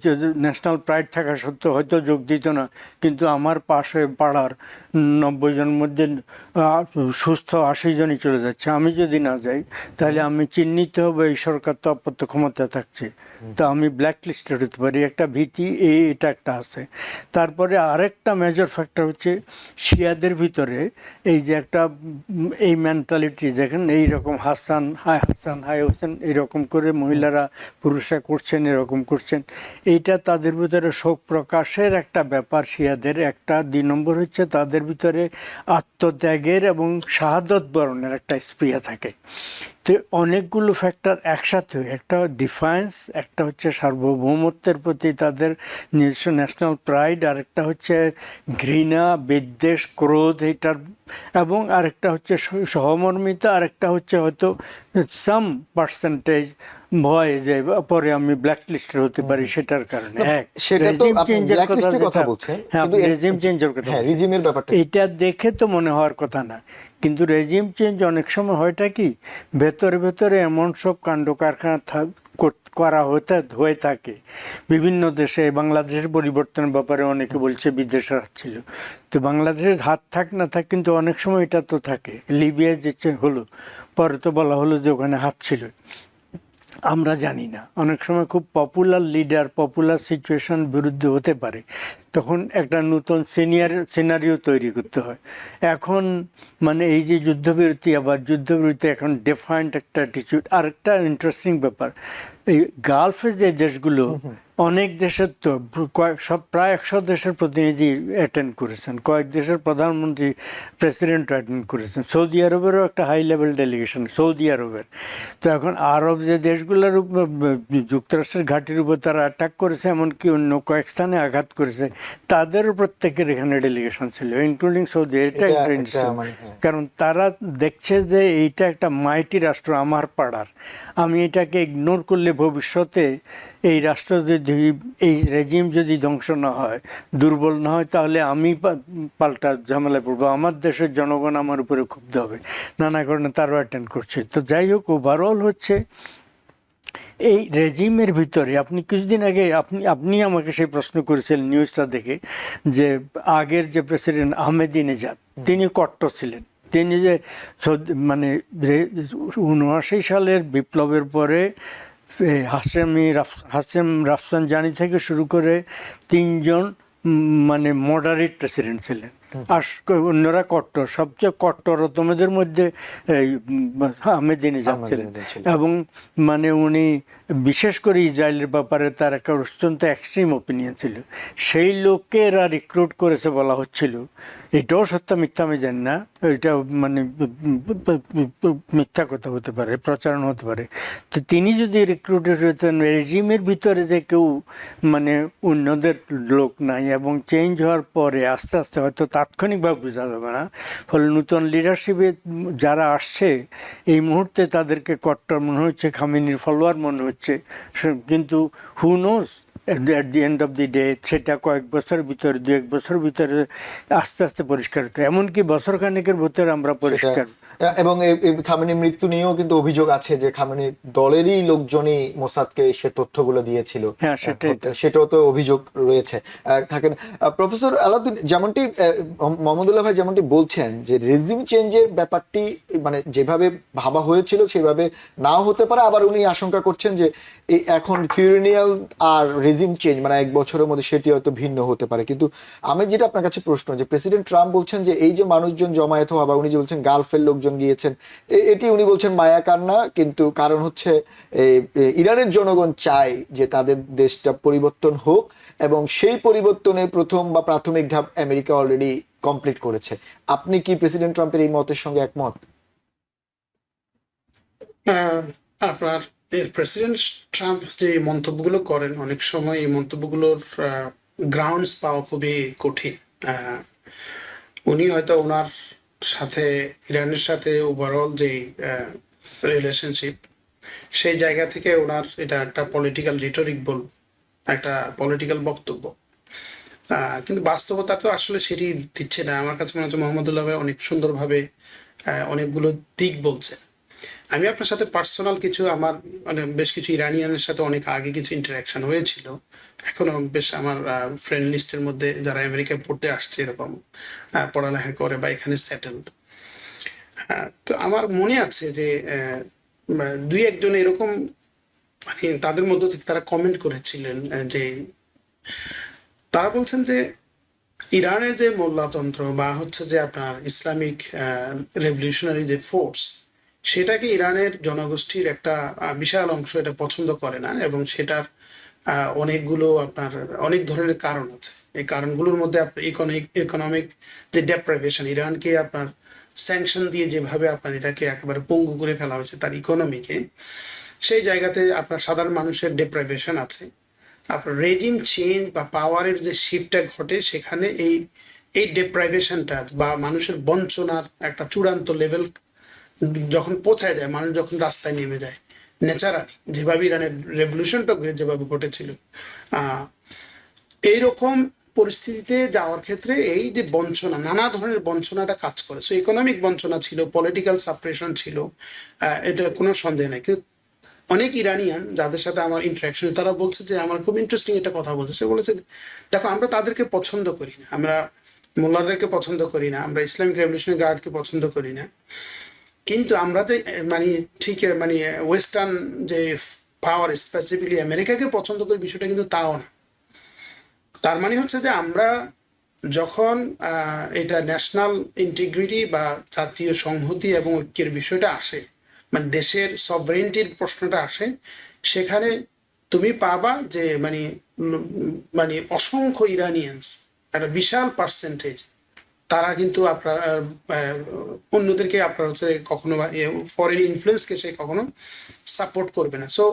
ন্যাশনাল প্রাইড থাকা সত্ত্বেও হয়তো যোগ দিত না, কিন্তু আমার পাশে পাড়ার 90 জনের মধ্যে সুস্থ 80 জনই চলে যাচ্ছে, আমি যদি না যাই তাহলে আমি চিহ্নিত হবো, এই সরকার তো আপাতত ক্ষমতা থাকছে, তো আমি ব্ল্যাক লিস্টেড হতে পারি, একটা ভীতি এটা একটা আছে। তারপরে আরেকটা মেজর ফ্যাক্টর হচ্ছে শিয়াদের ভিতরে এই যে একটা এই মেন্টালিটি, যেখানে এইরকম হাসান হাই হোসেন এরকম করে মহিলারা পুরুষরা করছেন, এরকম করছেন, এইটা তাদের ভিতরে শোক প্রকাশের একটা ব্যাপার শিয়াদের একটা। 2 নম্বর হচ্ছে তাদের ভিতরে আত্মত্যাগের এবং শাহাদত বরণের একটা স্পৃহা থাকে। তো অনেকগুলো ফ্যাক্টর একসাথে, একটা ডিফারেন্স, একটা হচ্ছে সার্বভৌমত্বের প্রতি তাদের নিজস্ব ন্যাশনাল প্রাইড, আরেকটা হচ্ছে ঘৃণা, বিদ্বেষ, ক্রোধ এটার, এবং আরেকটা হচ্ছে সহমর্মিতা, আরেকটা হচ্ছে হয়তো সাম পার্সেন্টেজ ভয় যে পরে আমি ব্ল্যাক লিস্টের হতে পারি সেটার কারণে। সেটা তো আপনি ব্ল্যাক লিস্টের কথা বলছেন, কিন্তু রেজিম চেঞ্জের কথা, হ্যাঁ, রেজিমের ব্যাপারটা এটা দেখে তো মনে হওয়ার কথা না। কিন্তু রেজিম চেঞ্জ অনেক সময় হয়টা কি, ভেতরে ভেতরে এমন সব কাণ্ড কারখানা করা হয়ে থাকে বিভিন্ন দেশে। বাংলাদেশের পরিবর্তনের ব্যাপারে অনেকে বলছে বিদেশের হাত ছিল, তো বাংলাদেশের হাত থাক না থাক, কিন্তু অনেক সময় এটা তো থাকে। লিবিয়া যে হলো, পরে তো বলা হলো যে ওখানে হাত ছিল, আমরা জানি না। অনেক সময় খুব পপুলার লিডার পপুলার সিচুয়েশন বিরুদ্ধে হতে পারে, তখন একটা নতুন সিনারিও তৈরি করতে হয়। এখন মানে এই যে যুদ্ধবিরতি, আবার যুদ্ধবিরতি এখন ডিফারেন্ট একটা অ্যাটিটিউড। আর একটা ইন্টারেস্টিং ব্যাপার, এই গালফের যে দেশগুলো, অনেক দেশের তো প্রায় 100 দেশের প্রতিনিধি অ্যাটেন্ড করেছেন, কয়েক দেশের প্রধানমন্ত্রী প্রেসিডেন্টও অ্যাটেন্ড করেছেন, সৌদি আরবেরও একটা হাই লেভেল ডেলিগেশন সৌদি আরবের। তো এখন আরব যে দেশগুলোর উপর, যুক্তরাষ্ট্রের ঘাঁটির উপর তারা অ্যাটাক করেছে, এমনকি অন্য কয়েক স্থানে আঘাত করেছে, তাদেরও প্রত্যেকের এখানে ডেলিগেশন ছিল, ইনক্লুডিং সৌদি। এটা একটা কারণ তারা দেখছে যে এইটা একটা মাইটি রাষ্ট্র, আমার পাড়ার, আমি এটাকে ইগনোর করলে ভবিষ্যতে এই রাষ্ট্র যদি, এই রেজিম যদি ধ্বংস না হয়, দুর্বল না হয়, তাহলে আমি পাল্টা ঝামেলায় পড়বো, আমার দেশের জনগণ আমার উপরে ক্ষুব্ধ হবে, নানা কারণে তারও অ্যাটেন্ড করছে। তো যাই হোক, ওভারঅল হচ্ছে এই রেজিমের ভিতরে, আপনি কিছুদিন আগে আপনি আমাকে সেই প্রশ্ন করেছিলেন নিউজটা দেখে, যে আগের যে প্রেসিডেন্ট আহমেদিনেজাদ, তিনি কট্টর ছিলেন। তিনি যে মানে ৭৯ সালের বিপ্লবের পরে হাশেম রাফসানজানি থেকে শুরু করে ৩ জন মানে মডারেট প্রেসিডেন্ট ছিলেন, আর অন্যরা কট্টর। সবচেয়ে কট্টরতমদের মধ্যে আহমেদিনেজাদ ছিলেন। এবং মানে উনি বিশেষ করে ইসরায়েলের ব্যাপারে তার একটা অত্যন্ত এক্সট্রিম ওপিনিয়ন ছিল। সেই লোককে এরা রিক্রুট করেছে বলা হচ্ছিল, এটাও সত্য মিথ্যা আমি জানি না, এটা মানে মিথ্যা কথা হতে পারে, প্রচারণ হতে পারে। তো তিনি যদি রিক্রুটেড হতেন, রেজিমের ভিতরে যে কেউ মানে অন্যদের লোক নাই, এবং চেঞ্জ হওয়ার পরে আস্তে আস্তে হয়তো তাৎক্ষণিকভাবে বোঝা যাবে না, ফলে নতুন লিডারশিপে যারা আসছে এই মুহূর্তে তাদেরকে কট্টর মনে হচ্ছে, খামেনির ফলোয়ার মনে হচ্ছে, কিন্তু who knows at the end of the day সেটা কয়েক বছরের ভিতরে, ২-১ বছরের ভিতরে আস্তে আস্তে পরিষ্কার হতো, এমনকি বছর খানেকের ভিতরে আমরা পরিষ্কার। এবং খামেনির মৃত্যু নিয়েও কিন্তু অভিযোগ আছে যে খামেনির দলেরই লোকজনই মোসাদকে সে তথ্যগুলো দিয়েছিল। হ্যাঁ, সেটাও তো অভিযোগ রয়েছে থাকেন। প্রফেসর আলাউদ্দিন, যেমনটি মোহাম্মদুল্লাহ ভাই যেমনটি বলছেন যে রেজিম চেঞ্জের ব্যাপারটি মানে যেভাবে ভাবা হয়েছিল সেভাবে নাও হতে পারে, আবার উনি আশঙ্কা করছেন যে এই এখন ফিউরিনিয়াল আর রেজিম চেঞ্জ মানে 1 বছরের মধ্যে সেটি হয়তো ভিন্ন হতে পারে। কিন্তু আমি যেটা আপনার কাছে প্রশ্ন, যে প্রেসিডেন্ট ট্রাম্প বলছেন যে এই যে মানুষজন জমায়েত হওয়া, বা উনি যে বলছেন গালফের লোকজন গিয়েছেন, এটি উনি বলছেন মায়া কান্না, কিন্তু কারণ হচ্ছে ইরানের জনগণ চায় যে তাদের দেশটা পরিবর্তন হোক, এবং সেই পরিবর্তনের প্রথম বা প্রাথমিক ধাপ আমেরিকা অলরেডি কমপ্লিট করেছে। আপনি কি প্রেসিডেন্ট ট্রাম্পের এই মতের সঙ্গে একমত? আপনার প্রেসিডেন্ট ট্রাম্প যে মন্তব্যগুলো করেন, অনেক সময় এই মন্তব্যগুলোর গ্রাউন্ডস পাওয়া খুবই কঠিন। উনি হয়তো ওনার সাথে, ইরানের সাথে ওভারঅল যে রিলেশনশিপ, সেই জায়গা থেকে ওনার এটা একটা পলিটিক্যাল রিটরিক বল, একটা পলিটিক্যাল বক্তব্য, কিন্তু বাস্তবতা তো আসলে সেটি দিচ্ছে না। আমার কাছে মনে হচ্ছে মোহাম্মদুল্লাহ ভাই অনেক সুন্দরভাবে অনেকগুলো দিক বলছে। আমি আপনার সাথে পার্সোনাল কিছু, আমার মানে বেশ কিছু ইরানিয়ানের সাথে অনেক আগে কিছু ইন্টারাকশন হয়েছিল, এখনো বেশ আমার ফ্রেন্ড লিস্টের মধ্যে যারা আমেরিকায় পড়তে আসছে, এরকম পড়ালেখা করে বা এখানে সেটেলড। তো আমার মনে আছে যে ২-১ জন এরকম মানে তাদের মধ্য থেকে তারা কমেন্ট করেছিলেন যে তারা বলছেন যে ইরানের যে মোল্লাতন্ত্র বা হচ্ছে যে আপনার ইসলামিক রেভলিউশনারি যে ফোর্স, সেটাকে ইরানের জনগোষ্ঠীর একটা বিশাল অংশ এটা পছন্দ করে না, এবং সেটার অনেকগুলো আপনার অনেক ধরনের কারণ আছে। এই কারণগুলোর মধ্যে আপনার ইকোনমিক যে ডেপ্রাইভেশন, ইরানকে আপনার স্যাংশন দিয়ে যেভাবে আপনার এটাকে একেবারে পঙ্গু করে ফেলা হয়েছে তার ইকোনমিকে, সেই জায়গাতে আপনার সাধারণ মানুষের ডেপ্রাইভেশন আছে। আপনার রেজিম চেঞ্জ বা পাওয়ারের যে শিফটটা ঘটে, সেখানে এই ডেপ্রাইভেশনটা বা মানুষের বঞ্চনার একটা চূড়ান্ত লেভেল যখন পৌঁছায় যায়, মানুষ যখন রাস্তায় নেমে যায় ন্যাচারালি, যেভাবে ইরানের রেভলিউশনটা যেভাবে ঘটেছিল, এইরকম পরিস্থিতিতে যাওয়ার ক্ষেত্রে এই যে বঞ্চনা, নানা ধরনের বঞ্চনাটা কাজ করে। সো ইকোনমিক বঞ্চনা ছিল, পলিটিক্যাল সাপ্রেশন ছিল, এটা কোনো সন্দেহ নেই। কিন্তু অনেক ইরানিয়ান যাদের সাথে আমার ইন্টারাকশন, তারা বলছে যে, আমার খুব ইন্টারেস্টিং একটা কথা বলছে, সে বলেছে দেখো আমরা তাদেরকে পছন্দ করি না, আমরা মোল্লাদেরকে পছন্দ করি না, আমরা ইসলামিক রেভলিউশনারি গার্ডকে পছন্দ করি না, কিন্তু আমরা যে মানে ঠিক মানে ওয়েস্টার্ন যে পাওয়ার, স্পেসিফিকলি আমেরিকাকে পছন্দ করি, বিষয়টা কিন্তু তাও না। তার মানে হচ্ছে যে আমরা যখন এটা ন্যাশনাল ইন্টিগ্রিটি বা জাতীয় সংহতি এবং ঐক্যের বিষয়টা আসে, মানে দেশের সভরেন্টির প্রশ্নটা আসে, সেখানে তুমি পাবা যে মানে মানে অসংখ্য ইরানিয়ানস, একটা বিশাল পার্সেন্টেজ, তারা কিন্তু আপনার অন্যদেরকে আপনার হচ্ছে কখনো ফরেন ইনফ্লুয়েন্সকে সে কখনো সাপোর্ট করবে না। সো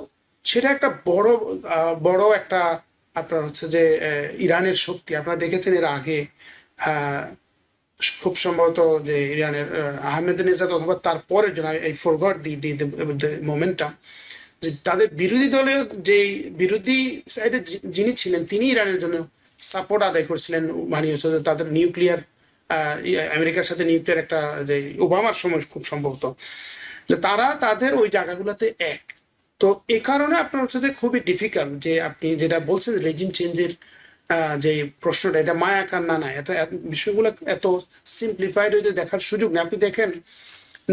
সেটা একটা বড় একটা আপনার হচ্ছে যে ইরানের শক্তি। আপনারা দেখেছেন এর আগে খুব সম্ভবত যে ইরানের আহমেদিনেজাদ অথবা তারপরের জন্য, এই ফরগট দি মোমেন্টাম, যে তাদের বিরোধী দলের যে বিরোধী সাইডে যিনি ছিলেন তিনি ইরানের জন্য সাপোর্ট আদায় করেছিলেন, মানে হচ্ছে যে তাদের নিউক্লিয়ার আমেরিকার সাথে নিউক্লিয়ার একটা যে ওবামার সময় খুব সম্ভবত, যে তারা তাদের ওই জায়গাগুলোতে এক। তো এই কারণে আপনার হচ্ছে যে খুবই ডিফিকাল্ট যে আপনি যেটা বলছেন রেজিম চেঞ্জের যে প্রশ্নটা, এটা মায়াকার না এত বিষয়গুলো এত সিম্পলিফাইড হইতে দেখার সুযোগ নেই। আপনি দেখেন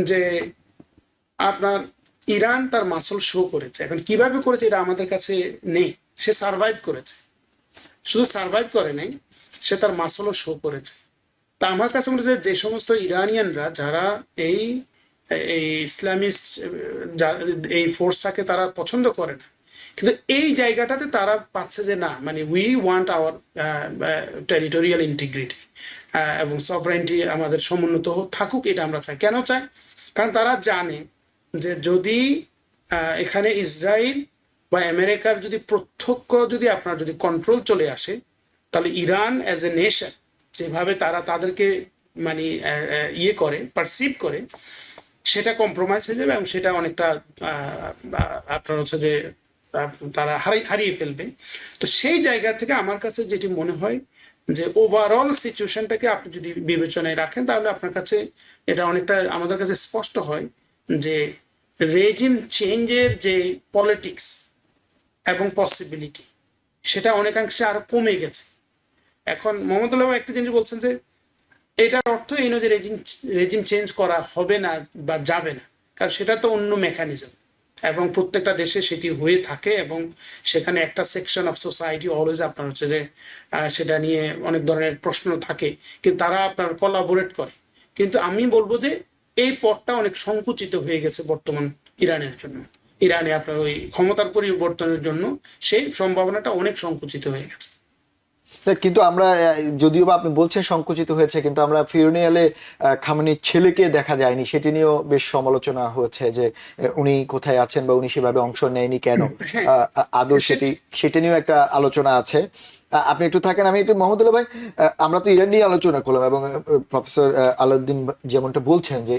যে আপনার ইরান তার মাসল শো করেছে, এখন কিভাবে করেছে এটা আমাদের কাছে নেই। সে সার্ভাইভ করেছে, শুধু সার্ভাইভ করে নাই, সে তার মাসলও শো করেছে। তা আমার কাছে মনে হচ্ছে যে সমস্ত ইরানিয়ানরা যারা এই এই ইসলামিস্ট এই ফোর্সটাকে তারা পছন্দ করে না, কিন্তু এই জায়গাটাতে তারা পাচ্ছে যে না, মানে we want hour territorial integrity এবং সভরেন্টি আমাদের সমুন্নত থাকুক, এটা আমরা চাই। কেন চাই? কারণ তারা জানে যে যদি এখানে ইসরায়েল বা আমেরিকার যদি প্রত্যক্ষ যদি আপনার যদি কন্ট্রোল চলে আসে, তাহলে ইরান অ্যাজ এ নেশন যেভাবে তারা তাদেরকে মানে ইয়ে করে, পারসিভ করে, সেটা কম্প্রোমাইজ হয়ে যাবে এবং সেটা অনেকটা আপনার হচ্ছে যে তারা হারিয়ে ফেলবে। তো সেই জায়গা থেকে আমার কাছে যেটি মনে হয় যে ওভারঅল সিচুয়েশনটাকে আপনি যদি বিবেচনায় রাখেন, তাহলে আপনার কাছে এটা অনেকটা আমাদের কাছে স্পষ্ট হয় যে রেজিম চেঞ্জের যে পলিটিক্স এবং পসিবিলিটি সেটা অনেকাংশে আরো কমে গেছে। এখন মোহাম্মদুল্লাহ একটা জিনিস বলছেন যে এটার অর্থ এই নয় যে রেজিম চেঞ্জ করা হবে না বা যাবে না, কারণ সেটা তো অন্য মেকানিজম এবং প্রত্যেকটা দেশে সেটি হয়ে থাকে এবং সেখানে একটা সেকশন অফ সোসাইটি অলওয়েজ আপনার হচ্ছে যে সেটা নিয়ে অনেক ধরনের প্রশ্ন থাকে, কিন্তু তারা আপনার কোলাবোরেট করে। কিন্তু আমি বলবো যে এই পথটা অনেক সংকুচিত হয়ে গেছে বর্তমান ইরানের জন্য। ইরানে আপনার ওই ক্ষমতার পরিবর্তনের জন্য সেই সম্ভাবনাটা অনেক সংকুচিত হয়ে গেছে। কিন্তু আমরা যদিও বা আপনি বলছেন সংকুচিত হয়েছে, কিন্তু আমরা ফিউনিয়ালে খামেনির ছেলেকে দেখা যায়নি, সেটি নিয়েও বেশ সমালোচনা হয়েছে যে উনি কোথায় আছেন বা উনি সেভাবে অংশ নেয়নি কেন, আদৌ সেটি নিয়েও একটা আলোচনা আছে। আপনি একটু থাকেন, আমি একটু মোহাম্মদুল্লাহ ভাই, আমরা তো ইরান নিয়ে আলোচনা করলাম এবং প্রফেসর আলাউদ্দিন যেমনটা বলছেন যে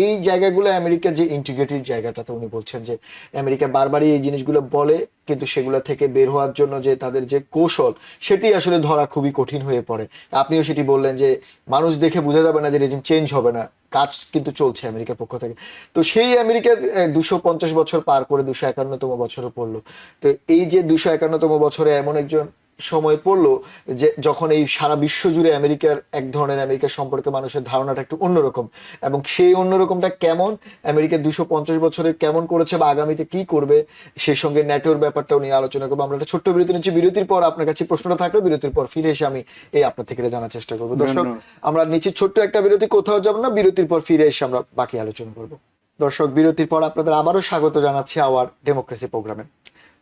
এই জায়গাগুলো আমেরিকার যে ইন্টিগ্রেটেড জায়গাটা, তো উনি বলছেন যে আমেরিকা বারবারই এই জিনিসগুলো বলে, কিন্তু সেগুলো থেকে বের হওয়ার জন্য যে তাদের যে কৌশল সেটি আসলে ধরা খুবই কঠিন হয়ে পড়ে। আপনিও সেটি বললেন যে মানুষ দেখে বোঝা যাবে না যে রেজিম চেঞ্জ হবে না, কাজ কিন্তু চলছে আমেরিকার পক্ষ থেকে। তো সেই আমেরিকার 250 বছর পার করে 251তম বছরও পড়লো। তো এই যে 251তম বছরে এমন একজন সময় পড়লো যে যখন এই সারা বিশ্ব জুড়ে আমেরিকার এক ধরনের আমেরিকার সম্পর্কে মানুষের ধারণাটা একটু অন্যরকম, এবং সেই অন্যরকমটা কেমন আমেরিকা 250 বছরে কেমন করেছে বা আগামীতে কি করবে, সেই সঙ্গে ন্যাটোর ব্যাপারটাও নিয়ে আলোচনা করবো। আমরা একটা ছোট্ট বিরতি নিচ্ছি, বিরতির পর আপনার কাছে প্রশ্নটা থাকলো, বিরতির পর ফিরে এসে আমি এই আপনার থেকে জানার চেষ্টা করবো। দর্শক, আমরা নিচ্ছি ছোট্ট একটা বিরতি, কোথাও যাবো না, বিরতির পর ফিরে এসে আমরা বাকি আলোচনা করবো। দর্শক, বিরতির পর আপনাদের আবারও স্বাগত জানাচ্ছি আওয়ার ডেমোক্রেসি প্রোগ্রামে।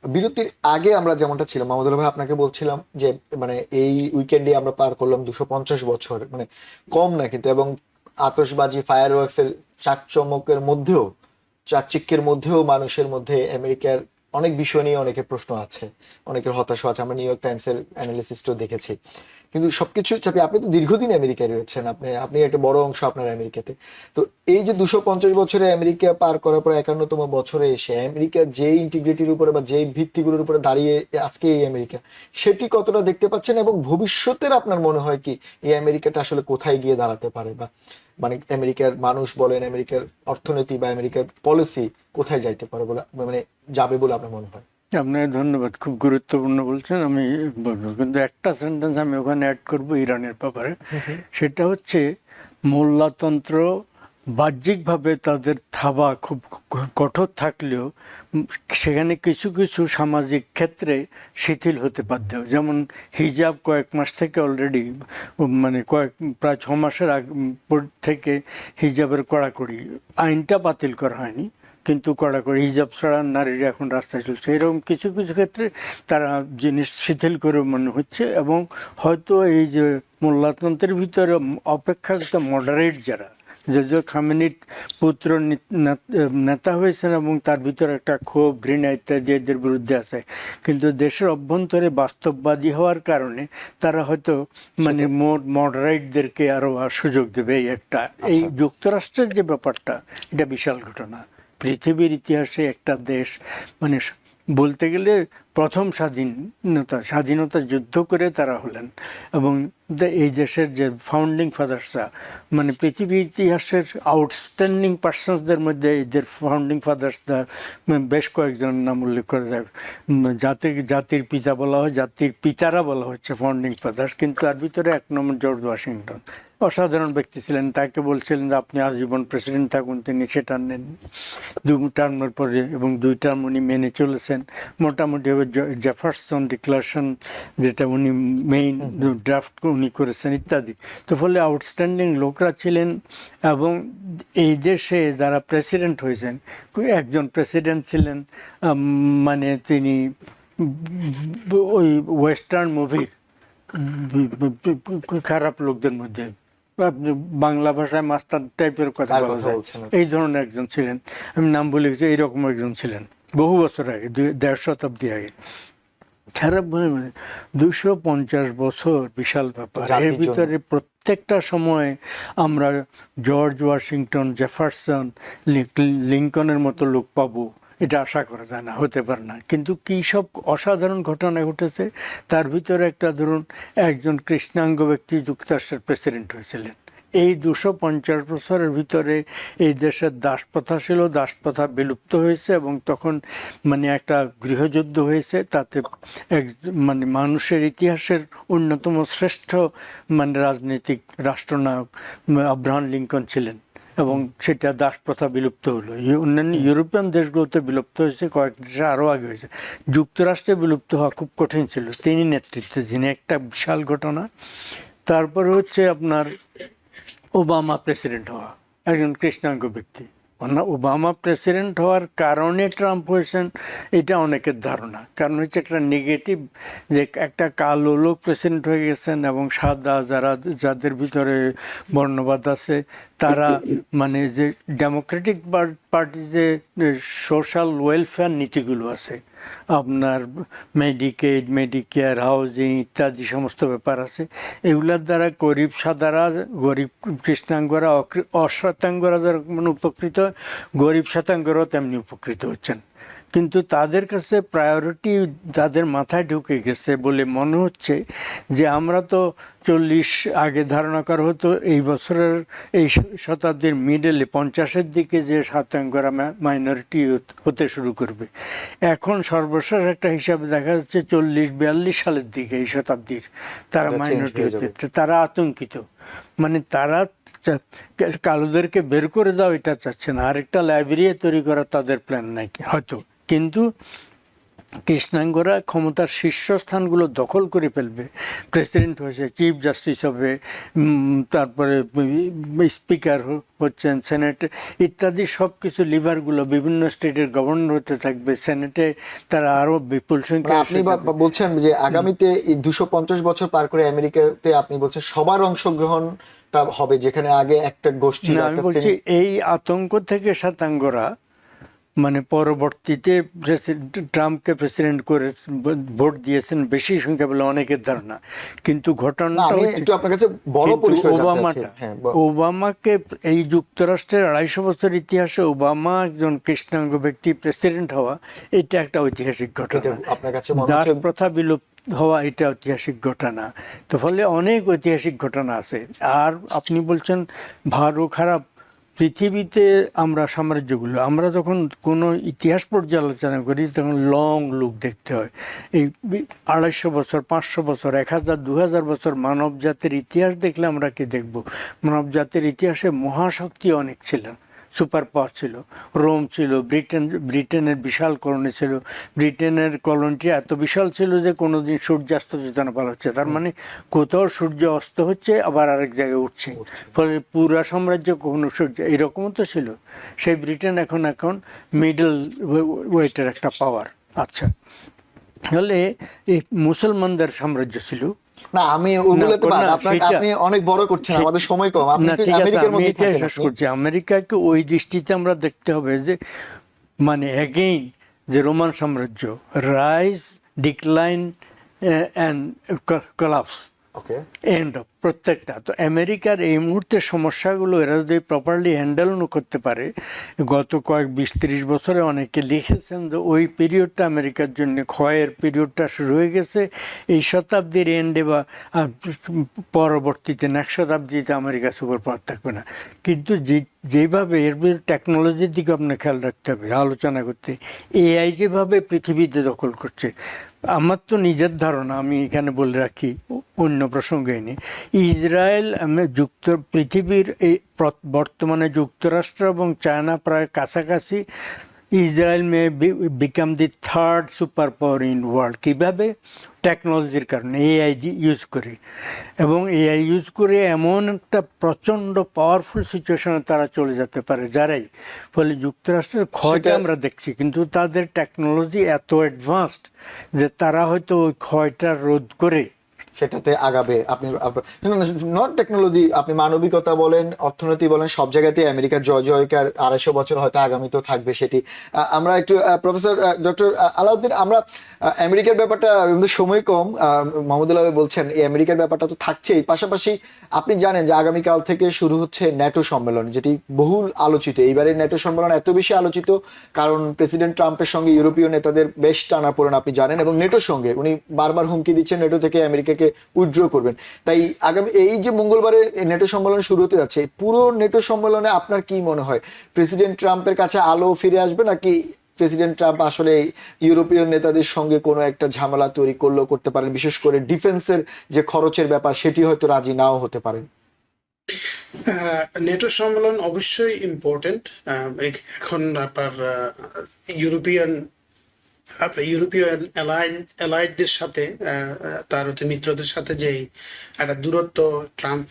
বিরতির আগে আমরা যেমনটা ছিলাম, মাহমুদুল্লাহ ভাই আপনাকে বলছিলাম যে মানে এই উইকেন্ডে আমরা পার করলাম 250 বছর, মানে কম না কিন্তু, এবং আতশবাজি ফায়ার ওয়ার্কসের চাকচমকের মধ্যেও, চাকচিক্যের মধ্যেও মানুষের মধ্যে আমেরিকার অনেক বিষয় নিয়ে অনেকের প্রশ্ন আছে, অনেকের হতাশা আছে। আমরা নিউ ইয়র্ক টাইমসের অ্যানালিসিসটাও দেখেছি। কিন্তু সবকিছু চাপে আপনি তো দীর্ঘদিন আমেরিকায় রয়েছেন, আপনি একটা বড় অংশ আপনার আমেরিকাতে। তো এই যে 250 বছরে আমেরিকা পার করার পর 51তম বছরে এসে আমেরিকা যে ইন্টিগ্রিটির উপরে বা যে ভিত্তিগুলোর উপরে দাঁড়িয়ে আজকে এই আমেরিকা, সেটি কতটা দেখতে পাচ্ছেন, এবং ভবিষ্যতের আপনার মনে হয় কি এই আমেরিকাটা আসলে কোথায় গিয়ে দাঁড়াতে পারে, বা মানে আমেরিকার মানুষ বলেন, আমেরিকার অর্থনীতি বা আমেরিকার পলিসি কোথায় যাইতে পারে বলে, মানে যাবে বলে আপনার মনে হয়? আপনাকে ধন্যবাদ, খুব গুরুত্বপূর্ণ বলছেন, আমি বলবো, কিন্তু একটা সেন্টেন্স আমি ওখানে অ্যাড করব ইরানের ব্যাপারে। সেটা হচ্ছে মোল্লাতন্ত্র বাহ্যিকভাবে তাদের থাবা খুব কঠোর থাকলেও সেখানে কিছু কিছু সামাজিক ক্ষেত্রে শিথিল হতে বাধ্য। যেমন হিজাব কয়েক মাস থেকে অলরেডি, মানে প্রায় 6 মাসের থেকে হিজাবের কড়াকড়ি আইনটা বাতিল করা হয়নি, কিন্তু কড়াকড়ি হিজাব ছাড়া নারীরা এখন রাস্তায় চলছে। এরকম কিছু কিছু ক্ষেত্রে তারা জিনিস শিথিল করে মনে হচ্ছে, এবং হয়তো এই যে মোল্লাতন্ত্রের ভিতরে অপেক্ষাকৃত মডারেট যারা, যদিও খামেনির পুত্র নেতা হয়েছেন এবং তার ভিতরে একটা ক্ষোভ, ঘৃণা ইত্যাদি এদের বিরুদ্ধে আছে, কিন্তু দেশের অভ্যন্তরে বাস্তববাদী হওয়ার কারণে তারা হয়তো মানে মডারেটদেরকে আরো সুযোগ দেবে। এই একটা এই যুক্তরাষ্ট্রের যে ব্যাপারটা, এটা বিশাল ঘটনা। পৃথিবীর ইতিহাসে একটা দেশ মানে বলতে গেলে প্রথম স্বাধীনতা যুদ্ধ করে তারা হলেন, এবং এই দেশের যে ফাউন্ডিং ফাদার্সরা মানে পৃথিবীর ইতিহাসের আউটস্ট্যান্ডিং পার্সনসদের মধ্যে এদের ফাউন্ডিং ফাদার্সরা বেশ কয়েকজন নাম উল্লেখ করা যায়। জাতির পিতা বলা হয়, জাতির পিতারা বলা হচ্ছে ফাউন্ডিং ফাদার্স, কিন্তু তার ভিতরে এক নম্বর জর্জ ওয়াশিংটন। অসাধারণ ব্যক্তি ছিলেন, তাকে বলছিলেন যে আপনি আজীবন প্রেসিডেন্ট থাকুন, তিনি সেটা নেন 2 টার্মের পরে, এবং 2 টার্ম উনি মেনে চলেছেন মোটামুটি। জেফারসন ডিক্লারেশন যেটা উনি মেইন ড্রাফট উনি করেছেন ইত্যাদি। তো ফলে আউটস্ট্যান্ডিং লোকরা ছিলেন। এবং এই দেশে যারা প্রেসিডেন্ট হয়েছেন, একজন প্রেসিডেন্ট ছিলেন মানে তিনি ওই ওয়েস্টার্ন মুভির খারাপ লোকদের মধ্যে, আপনি বাংলা ভাষায় মাস্টার টাইপের কথা বলা যায়, এই ধরনের একজন ছিলেন। আমি নাম বলে গেছি, এইরকম একজন ছিলেন বহু বছর আগে, 1.5 শতাব্দী আগে। খারাপ মানে 250 বছর বিশাল ব্যাপার। এর ভিতরে প্রত্যেকটা সময় আমরা জর্জ ওয়াশিংটন, জেফারসন, লিঙ্কনের মতো লোক পাবো এটা আশা করা যায় না, হতে পারে না। কিন্তু কী সব অসাধারণ ঘটনা ঘটেছে তার ভিতরে একটা, ধরুন একজন কৃষ্ণাঙ্গ ব্যক্তি যুক্তরাষ্ট্রের প্রেসিডেন্ট হয়েছিলেন। এই 250 বছরের ভিতরে এই দেশের দাসপ্রথা ছিল, দাসপ্রথা বিলুপ্ত হয়েছে, এবং তখন মানে একটা গৃহযুদ্ধ হয়েছে। তাতে মানে মানুষের ইতিহাসের অন্যতম শ্রেষ্ঠ মানে রাজনৈতিক রাষ্ট্রনায়ক আব্রাহাম লিঙ্কন ছিলেন, এবং সেটা দাসপ্রথা বিলুপ্ত হলো। অন্যান্য ইউরোপিয়ান দেশগুলোতে বিলুপ্ত হয়েছে, কয়েক দেশে আরও আগে হয়েছে। যুক্তরাষ্ট্রে বিলুপ্ত হওয়া খুব কঠিন ছিল, তিনি নেতৃত্বে যিনি, একটা বিশাল ঘটনা। তারপরে হচ্ছে আপনার ওবামা প্রেসিডেন্ট হওয়া, একজন কৃষ্ণাঙ্গ ব্যক্তি। ওবামা প্রেসিডেন্ট হওয়ার কারণে ট্রাম্প হয়েছেন এটা অনেকের ধারণা। কারণ হচ্ছে একটা নেগেটিভ, যে একটা কালো লোক প্রেসিডেন্ট হয়ে গেছেন, এবং সাদা যাদের ভিতরে বর্ণবাদ আছে তারা মানে যে ডেমোক্রেটিক পার্টি যে সোশ্যাল ওয়েলফেয়ার নীতিগুলো আছে, আপনার মেডিকেড, মেডিকেয়ার, হাউজিং ইত্যাদি সমস্ত ব্যাপার আছে, এগুলোর দ্বারা গরিব সাদারা, গরিব কৃষ্ণাঙ্গরা, অশ্বেতাঙ্গরা যেমন উপকৃত, গরিব শ্বেতাঙ্গরাও তেমনি উপকৃত হচ্ছেন। কিন্তু তাদের কাছে প্রায়োরিটি যাদের মাথায় ঢুকে গেছে বলে মনে হচ্ছে যে আমরা তো 40 আগে ধারণা করা হতো এই বছরের এই শতাব্দীর মিডলে 50-এর দিকে যে শ্বেতাঙ্গরা মাইনরিটি হতে শুরু করবে। এখন সর্বশেষ একটা হিসাবে দেখা যাচ্ছে 40-42 সালের দিকে এই শতাব্দীর তারা মাইনরিটি হতে, তারা আতঙ্কিত। মানে তারা কালোদেরকে বের করে দাও এটা চাচ্ছে না, আরেকটা লাইব্রেরি তৈরি করা তাদের প্ল্যান নাকি হয়তো। কিন্তু কৃষ্ণাঙ্গরা ক্ষমতার শীর্ষস্থানগুলো দখল করে ফেলবে, প্রেসিডেন্ট হয়েছে, চিফ জাস্টিস হবে, তারপরে স্পিকার হচ্ছেন, সেনেট ইত্যাদি সব কিছু লিভারগুলো বিভিন্ন স্টেটের গভর্নর হতে থাকবে, সেনেটে তারা আরও বিপুল সংখ্যা। আপনি বলছেন যে আগামীতে 250 বছর পার করে আমেরিকাতে আপনি বলছেন সবার অংশগ্রহণটা হবে, যেখানে আগে একটা গোষ্ঠী। আমি বলছি এই আতঙ্ক থেকে শ্বেতাঙ্গরা মানে পরবর্তীতে ট্রাম্পকে প্রেসিডেন্ট করে ভোট দিয়েছেন বেশি সংখ্যা বলে অনেকের ধারণা। কিন্তু ঘটনাটা ওবামাকে এই যুক্তরাষ্ট্রের 250 বছর ইতিহাসে ওবামা একজন কৃষ্ণাঙ্গ ব্যক্তি প্রেসিডেন্ট হওয়া এটা একটা ঐতিহাসিক ঘটনা। দাস প্রথা বিলুপ্ত হওয়া এটা ঐতিহাসিক ঘটনা। তো ফলে অনেক ঐতিহাসিক ঘটনা আছে। আর আপনি বলছেন ভালো খারাপ, পৃথিবীতে আমরা সাম্রাজ্যগুলো, আমরা যখন কোনো ইতিহাস পর্যালোচনা করি তখন লং লুক দেখতে হয়। এই 250 বছর, 500 বছর, 1000, 2000 বছর মানব জাতির ইতিহাস দেখলে আমরা কি দেখব? মানব জাতির ইতিহাসে মহাশক্তি অনেক ছিলেন, সুপার পাওয়ার ছিল, রোম ছিল, ব্রিটেনের বিশাল কলোনি ছিল। ব্রিটেনের কলোনিটি এত বিশাল ছিল যে কোনোদিন সূর্যাস্ত যেত না বলা হচ্ছে। তার মানে কোথাও সূর্য অস্ত হচ্ছে আবার আরেক জায়গায় উঠছে, ফলে পুরা সাম্রাজ্য কখনো সূর্য, এরকমও তো ছিল। সেই ব্রিটেন এখন মিডল ওয়েটের একটা পাওয়ার। আচ্ছা, তাহলে এই মুসলমানদের সাম্রাজ্য ছিল না, আমি আপনি অনেক বড় করছেন, আমাদের সময় কম। না ঠিক আছে, আমি এটা শেষ করছি। আমেরিকাকে ওই দৃষ্টিতে আমরা দেখতে হবে যে মানে অ্যাগেইন যে রোমান সাম্রাজ্য, rise, decline and collapse, okay, end of প্রত্যেকটা। তো আমেরিকার এই মুহূর্তে সমস্যাগুলো এরা যদি প্রপারলি হ্যান্ডেল না করতে পারে, গত কয়েক 20-30 বছরে অনেকে লিখেছেন যে ওই পিরিয়ডটা আমেরিকার জন্য ক্ষয়ের পিরিয়ডটা শুরু হয়ে গেছে এই শতাব্দীর এন্ডে বা পরবর্তীতে নেক্সট শতাব্দীতে আমেরিকা সুপার পাওয়ার থাকবে না। কিন্তু যেভাবে এর টেকনোলজির দিকে আপনার খেয়াল রাখতে হবে, আলোচনা করতে, এআই যেভাবে পৃথিবীতে দখল করছে, আমার তো নিজের ধারণা, আমি এখানে বলে রাখি অন্য প্রসঙ্গে এনে, ইসরায়েল পৃথিবীর এই বর্তমানে যুক্তরাষ্ট্র এবং চায়না প্রায় কাছাকাছি। Israel May become the third super power in world. কীভাবে? টেকনোলজির কারণে, এআই ইউজ করে। এবং এআই ইউজ করে এমন একটা প্রচণ্ড পাওয়ারফুল সিচুয়েশনে তারা চলে যেতে পারে যারাই, ফলে যুক্তরাষ্ট্রের ক্ষয়টা আমরা দেখছি, কিন্তু তাদের টেকনোলজি এত অ্যাডভান্সড যে তারা হয়তো ওই ক্ষয়টা রোধ করে সেটাতে আগাবে। আপনি নট টেকনোলজি, আপনি মানবিকতা বলেন, অর্থনীতি বলেন, সব জায়গাতেই আমেরিকার জয়কার 250 বছর হয়তো আগামীতেও থাকবে সেটি। আমরা একটু প্রফেসর ডক্টর আলাউদ্দিন, আমরা আমেরিকার ব্যাপারটা, আমাদের সময় কম, মাহমুদুল্লাহ ভাই বলছেন এই আমেরিকার ব্যাপারটা তো থাকছেই, পাশাপাশি আপনি জানেন যে আগামীকাল থেকে শুরু হচ্ছে ন্যাটো সম্মেলন, যেটি বহুল আলোচিত। এইবারের ন্যাটো সম্মেলন এত বেশি আলোচিত কারণ প্রেসিডেন্ট ট্রাম্পের সঙ্গে ইউরোপীয় নেতাদের বেশ টানাপোড়েন আপনি জানেন, এবং নেটোর সঙ্গে উনি বারবার হুমকি দিচ্ছেন নেটো থেকে আমেরিকাকে উইথড্র করবেন। তাই আগামী এই যে মঙ্গলবারে নেটো সম্মেলন শুরু হতে যাচ্ছে, পুরো নেটো সম্মেলনে আপনার কি মনে হয় প্রেসিডেন্ট ট্রাম্পের কাছে আলো ফিরে আসবে, নাকি প্রেসিডেন্ট ট্রাম্প আসলে ইউরোপীয় নেতাদের সঙ্গে কোনো একটা ঝামেলা তৈরি করতে পারেন, বিশেষ করে ডিফেন্সের যে খরচের ব্যাপার সেটি হয়তো রাজি নাও হতে পারেন? নেটো সম্মেলন অবশ্যই ইম্পর্টেন্ট। এখন আপনার ইউরোপিয়ান অ্যালাইডদের সাথে, তার মিত্রদের সাথে যেই একটা দূরত্ব ট্রাম্প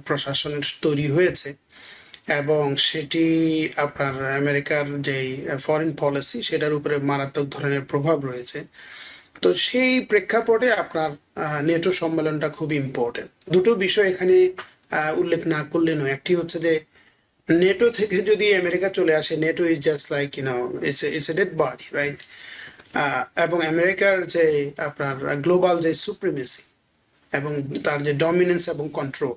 প্রশাসনের তৈরি হয়েছে, এবং সেটি আপনার আমেরিকার যেই ফরেন পলিসি সেটার উপরে মারাত্মক ধরনের প্রভাব রয়েছে। তো সেই প্রেক্ষাপটে আপনার নেটো সম্মেলনটা খুব ইম্পর্টেন্ট। দুটো বিষয় এখানে উল্লেখ না করলে নয়। একটি হচ্ছে যে নেটো থেকে যদি আমেরিকা চলে আসে, NATO is just like it's a dead body, right? এবং আমেরিকার যে আপনার গ্লোবাল যে সুপ্রিমেসি এবং তার যে ডমিনেন্স এবং কন্ট্রোল,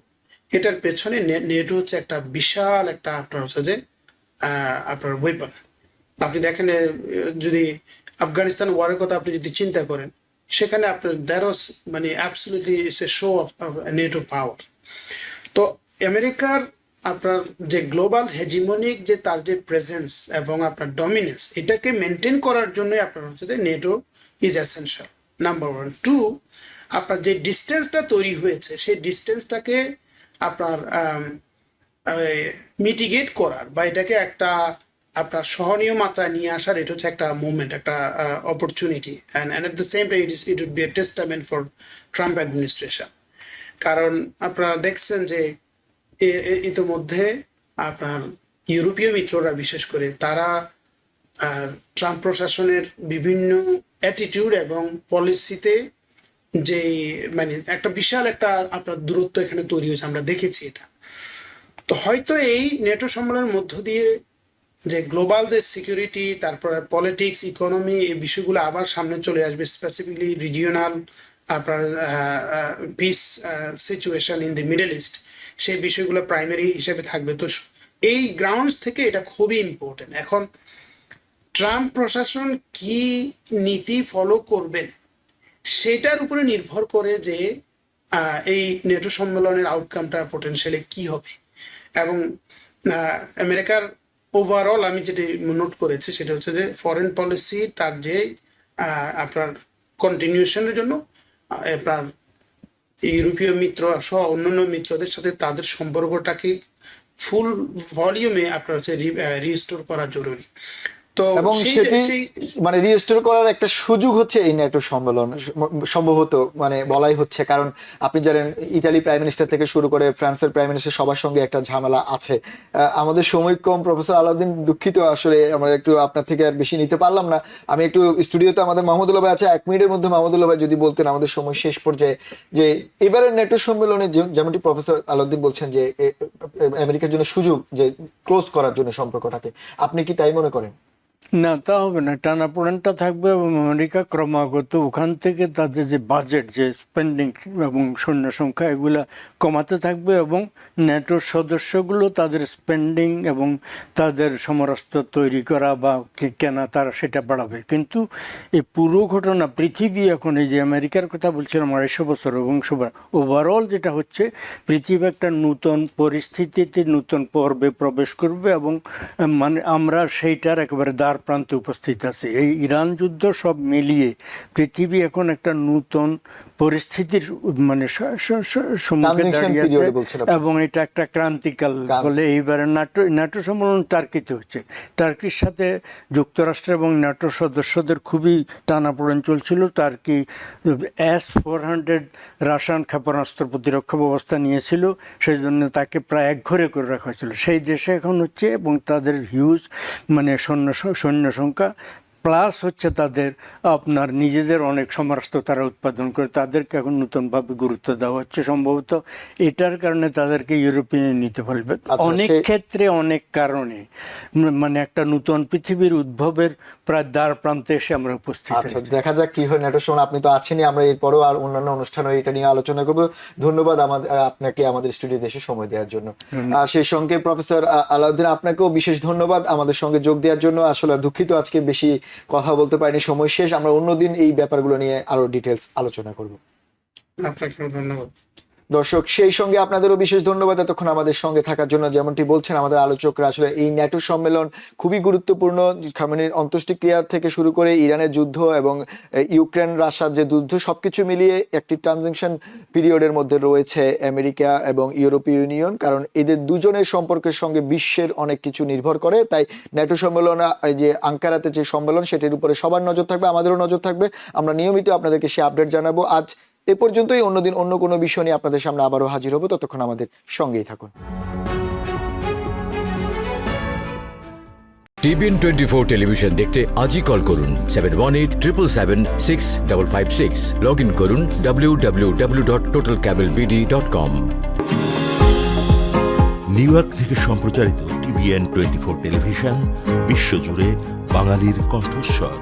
এটার পেছনে নেটো হচ্ছে একটা বিশাল একটা আপনার হচ্ছে যে আপনার ওয়েপন। আপনি দেখেন, যদি আফগানিস্তান ওয়ারের কথা আপনি যদি চিন্তা করেন, সেখানে আপনার দ্যাট ওয়াজ মানে absolutely it's a show of NATO power. তো আমেরিকার আপনার যে গ্লোবাল হেজিমনিক যে তার যে প্রেজেন্স এবং আপনার ডমিনেন্স, এটাকে মেনটেন করার জন্য আপনার হচ্ছে যে NATO is essential, number one. Two, আপনার যে ডিস্টেন্সটা তৈরি হয়েছে সেই ডিস্টেন্সটাকে আপনার মিটিগেট করার বা এটাকে একটা আপনার সহনীয় মাত্রায় নিয়ে আসার, এটা হচ্ছে একটা মুভমেন্ট, একটা opportunity, and at the same time it would be a testament for Trump administration. কারণ আপনারা দেখছেন যে ইতোমধ্যে আপনার ইউরোপীয় মিত্ররা বিশেষ করে তারা ট্রাম্প প্রশাসনের বিভিন্ন অ্যাটিটিউড এবং পলিসিতে যে মানে একটা বিশাল একটা আপনার দূরত্ব এখানে তৈরি হয়েছে, আমরা দেখেছি এটা। তো হয়তো এই নেটো সম্মেলনের মধ্য দিয়ে যে গ্লোবাল যে সিকিউরিটি, তারপরে পলিটিক্স, ইকোনমি, এই বিষয়গুলো আবার সামনে চলে আসবে, স্পেসিফিকলি রিজিওনাল আপনার piece situation in the middle east, সেই বিষয়গুলো প্রাইমারি হিসেবে থাকবে। তো এই গ্রাউন্ডস থেকে এটা খুবই ইম্পর্টেন্ট। এখন ট্রাম্প প্রশাসন কি নীতি ফলো করবেন সেটার উপরে নির্ভর করে যে এই নেটো সম্মেলনের আউটকামটা পোটেনশিয়ালি কি হবে। এবং আমেরিকার ওভারঅল আমি যেটি নোট করেছি সেটা হচ্ছে যে ফরেন পলিসি তার যে আপনার কন্টিনিউশনের জন্য আপনার ইউরোপীয় মিত্র সহ অন্যান্য মিত্রদের সাথে তাদের সম্পর্কটাকে ফুল ভলিউমে আপনার হচ্ছে রিস্টোর করা জরুরি। তো এবং সেটি মানে রিস্টোর করার একটা সুযোগ হচ্ছে এই ন্যাটো সম্মেলন সম্ভবত, মানে বলাই হচ্ছে। কারণ আপনি জানেন ইতালি প্রাইম মিনিস্টার থেকে শুরু করে ফ্রান্সের প্রাইম মিনিস্টার সবার সঙ্গে একটা ঝামেলা আছে। আমাদের সময় কম, প্রফেসর আলাউদ্দিন, দুঃখিত আসলে আমরা একটু আপনার থেকে আর বেশি নিতে পারলাম না। আমি একটু স্টুডিওতে আমাদের মাহমুদুল্লাহ ভাই আছে, 1 মিনিটের মধ্যে মাহমুদুল্লাহ ভাই যদি বলতেন আমাদের সময় শেষ পর্যায়ে, যে এবারের ন্যাটো সম্মেলনে যেমনটি প্রফেসর আলাউদ্দিন বলছেন যে আমেরিকার জন্য সুযোগ যে ক্লোজ করার জন্য সম্পর্কটাকে, আপনি কি তাই মনে করেন? না, তা হবে না। টানাপোড়েনটা থাকবে এবং আমেরিকা ক্রমাগত ওখান থেকে তাদের যে বাজেট, যে স্পেন্ডিং এবং সৈন্য সংখ্যা এগুলা কমাতে থাকবে এবং ন্যাটোর সদস্যগুলো তাদের স্পেন্ডিং এবং তাদের সমরাস্ত্র তৈরি করা বা কেনা তারা সেটা বাড়াবে। কিন্তু এই পুরো ঘটনা পৃথিবী এখন, এই যে আমেরিকার কথা বলছিলাম 250 বছর, এবং ওভারঅল যেটা হচ্ছে পৃথিবী একটা নূতন পরিস্থিতিতে নূতন পর্বে প্রবেশ করবে এবং মানে আমরা সেইটার একেবারে দ্বার প্রান্তে উপস্থিত আছে। এই ইরান যুদ্ধ সব মিলিয়ে পৃথিবী এখন একটা নূতন পরিস্থিতির মানে সম্মুখে দাঁড়িয়ে আছে এবং এটা একটা ক্রান্তিকাল বলে। এইবারে ন্যাটো সম্মেলন টার্কিতে হচ্ছে। টার্কির সাথে যুক্তরাষ্ট্র এবং ন্যাটো সদস্যদের খুবই টানাপোড়েন চলছিল। টার্কি S-400 রাসায়ন ক্ষেপণাস্ত্র প্রতিরক্ষা ব্যবস্থা নিয়েছিল, সেই জন্য তাকে প্রায় একঘরে করে রাখা হয়েছিল। সেই দেশে এখন হচ্ছে এবং তাদের হিউজ মানে সৈন্য সংখ্যা প্লাস হচ্ছে তাদের আপনার নিজেদের অনেক সমরাস্ত্র তারা উৎপাদন করে, তাদেরকে এখন নতুনভাবে গুরুত্ব দেওয়া হচ্ছে। সম্ভবত এটার কারণে তাদেরকে ইউরোপিয়ানে নিতে পারবে। অনেক ক্ষেত্রে অনেক কারণে মানে একটা নতুন পৃথিবীর উদ্ভবের প্রায় দ্বার প্রান্তে এসে আমরা উপস্থিত। আচ্ছা, দেখা যাক কি হয় ন্যাটোর সময়। আপনি তো আছেনই, আমরা এরপরও আর অন্যান্য অনুষ্ঠানে এটা নিয়ে আলোচনা করবো। ধন্যবাদ আপনাকে আমাদের স্টুডিওতে এসে সময় দেওয়ার জন্য। সেই সঙ্গে প্রফেসর আলাউদ্দিন, আপনাকেও বিশেষ ধন্যবাদ আমাদের সঙ্গে যোগ দেওয়ার জন্য। আসলে দুঃখিত আজকে বেশি কথা বলতে পারিনি, সময় শেষ। আমরা অন্যদিন এই ব্যাপারগুলো নিয়ে আরো ডিটেলস আলোচনা করব। আপনাকেও ধন্যবাদ। দর্শক, সেই সঙ্গে আপনাদেরও বিশেষ ধন্যবাদ এতক্ষণ আমাদের সঙ্গে থাকার জন্য। যেমনটি বলছেন আমাদের আলোচকরা, আসলে এই ন্যাটো সম্মেলন খুবই গুরুত্বপূর্ণ। খামেনির অন্ত্যেষ্টিক্রিয়া থেকে শুরু করে ইরানের যুদ্ধ এবং ইউক্রেন রাশিয়ার যে যুদ্ধ, সবকিছু মিলিয়ে একটি ট্রানজিশন পিরিয়ডের মধ্যে রয়েছে আমেরিকা এবং ইউরোপীয় ইউনিয়ন, কারণ এদের দুজনের সম্পর্কের সঙ্গে বিশ্বের অনেক কিছু নির্ভর করে। তাই ন্যাটো সম্মেলন, যে আঙ্কারাতে যে সম্মেলন, সেটির উপরে সবার নজর থাকবে, আমাদেরও নজর থাকবে। আমরা নিয়মিত আপনাদেরকে সে আপডেট জানাবো। আজ এ পর্যন্তই। অন্যদিন অন্য কোনো বিষয় নিয়ে আপনাদের সামনে আবারও হাজির হব। ততক্ষণ আমাদের সঙ্গেই থাকুন। TBN 24 টেলিভিশন দেখতে আজই কল করুন 7187776556। লগ ইন করুন www.totalcablebd.com। নিউ ইয়র্ক থেকে সম্প্রচারিত TBN 24 টেলিভিশন বিশ্বজুড়ে বাঙালির কণ্ঠস্বর।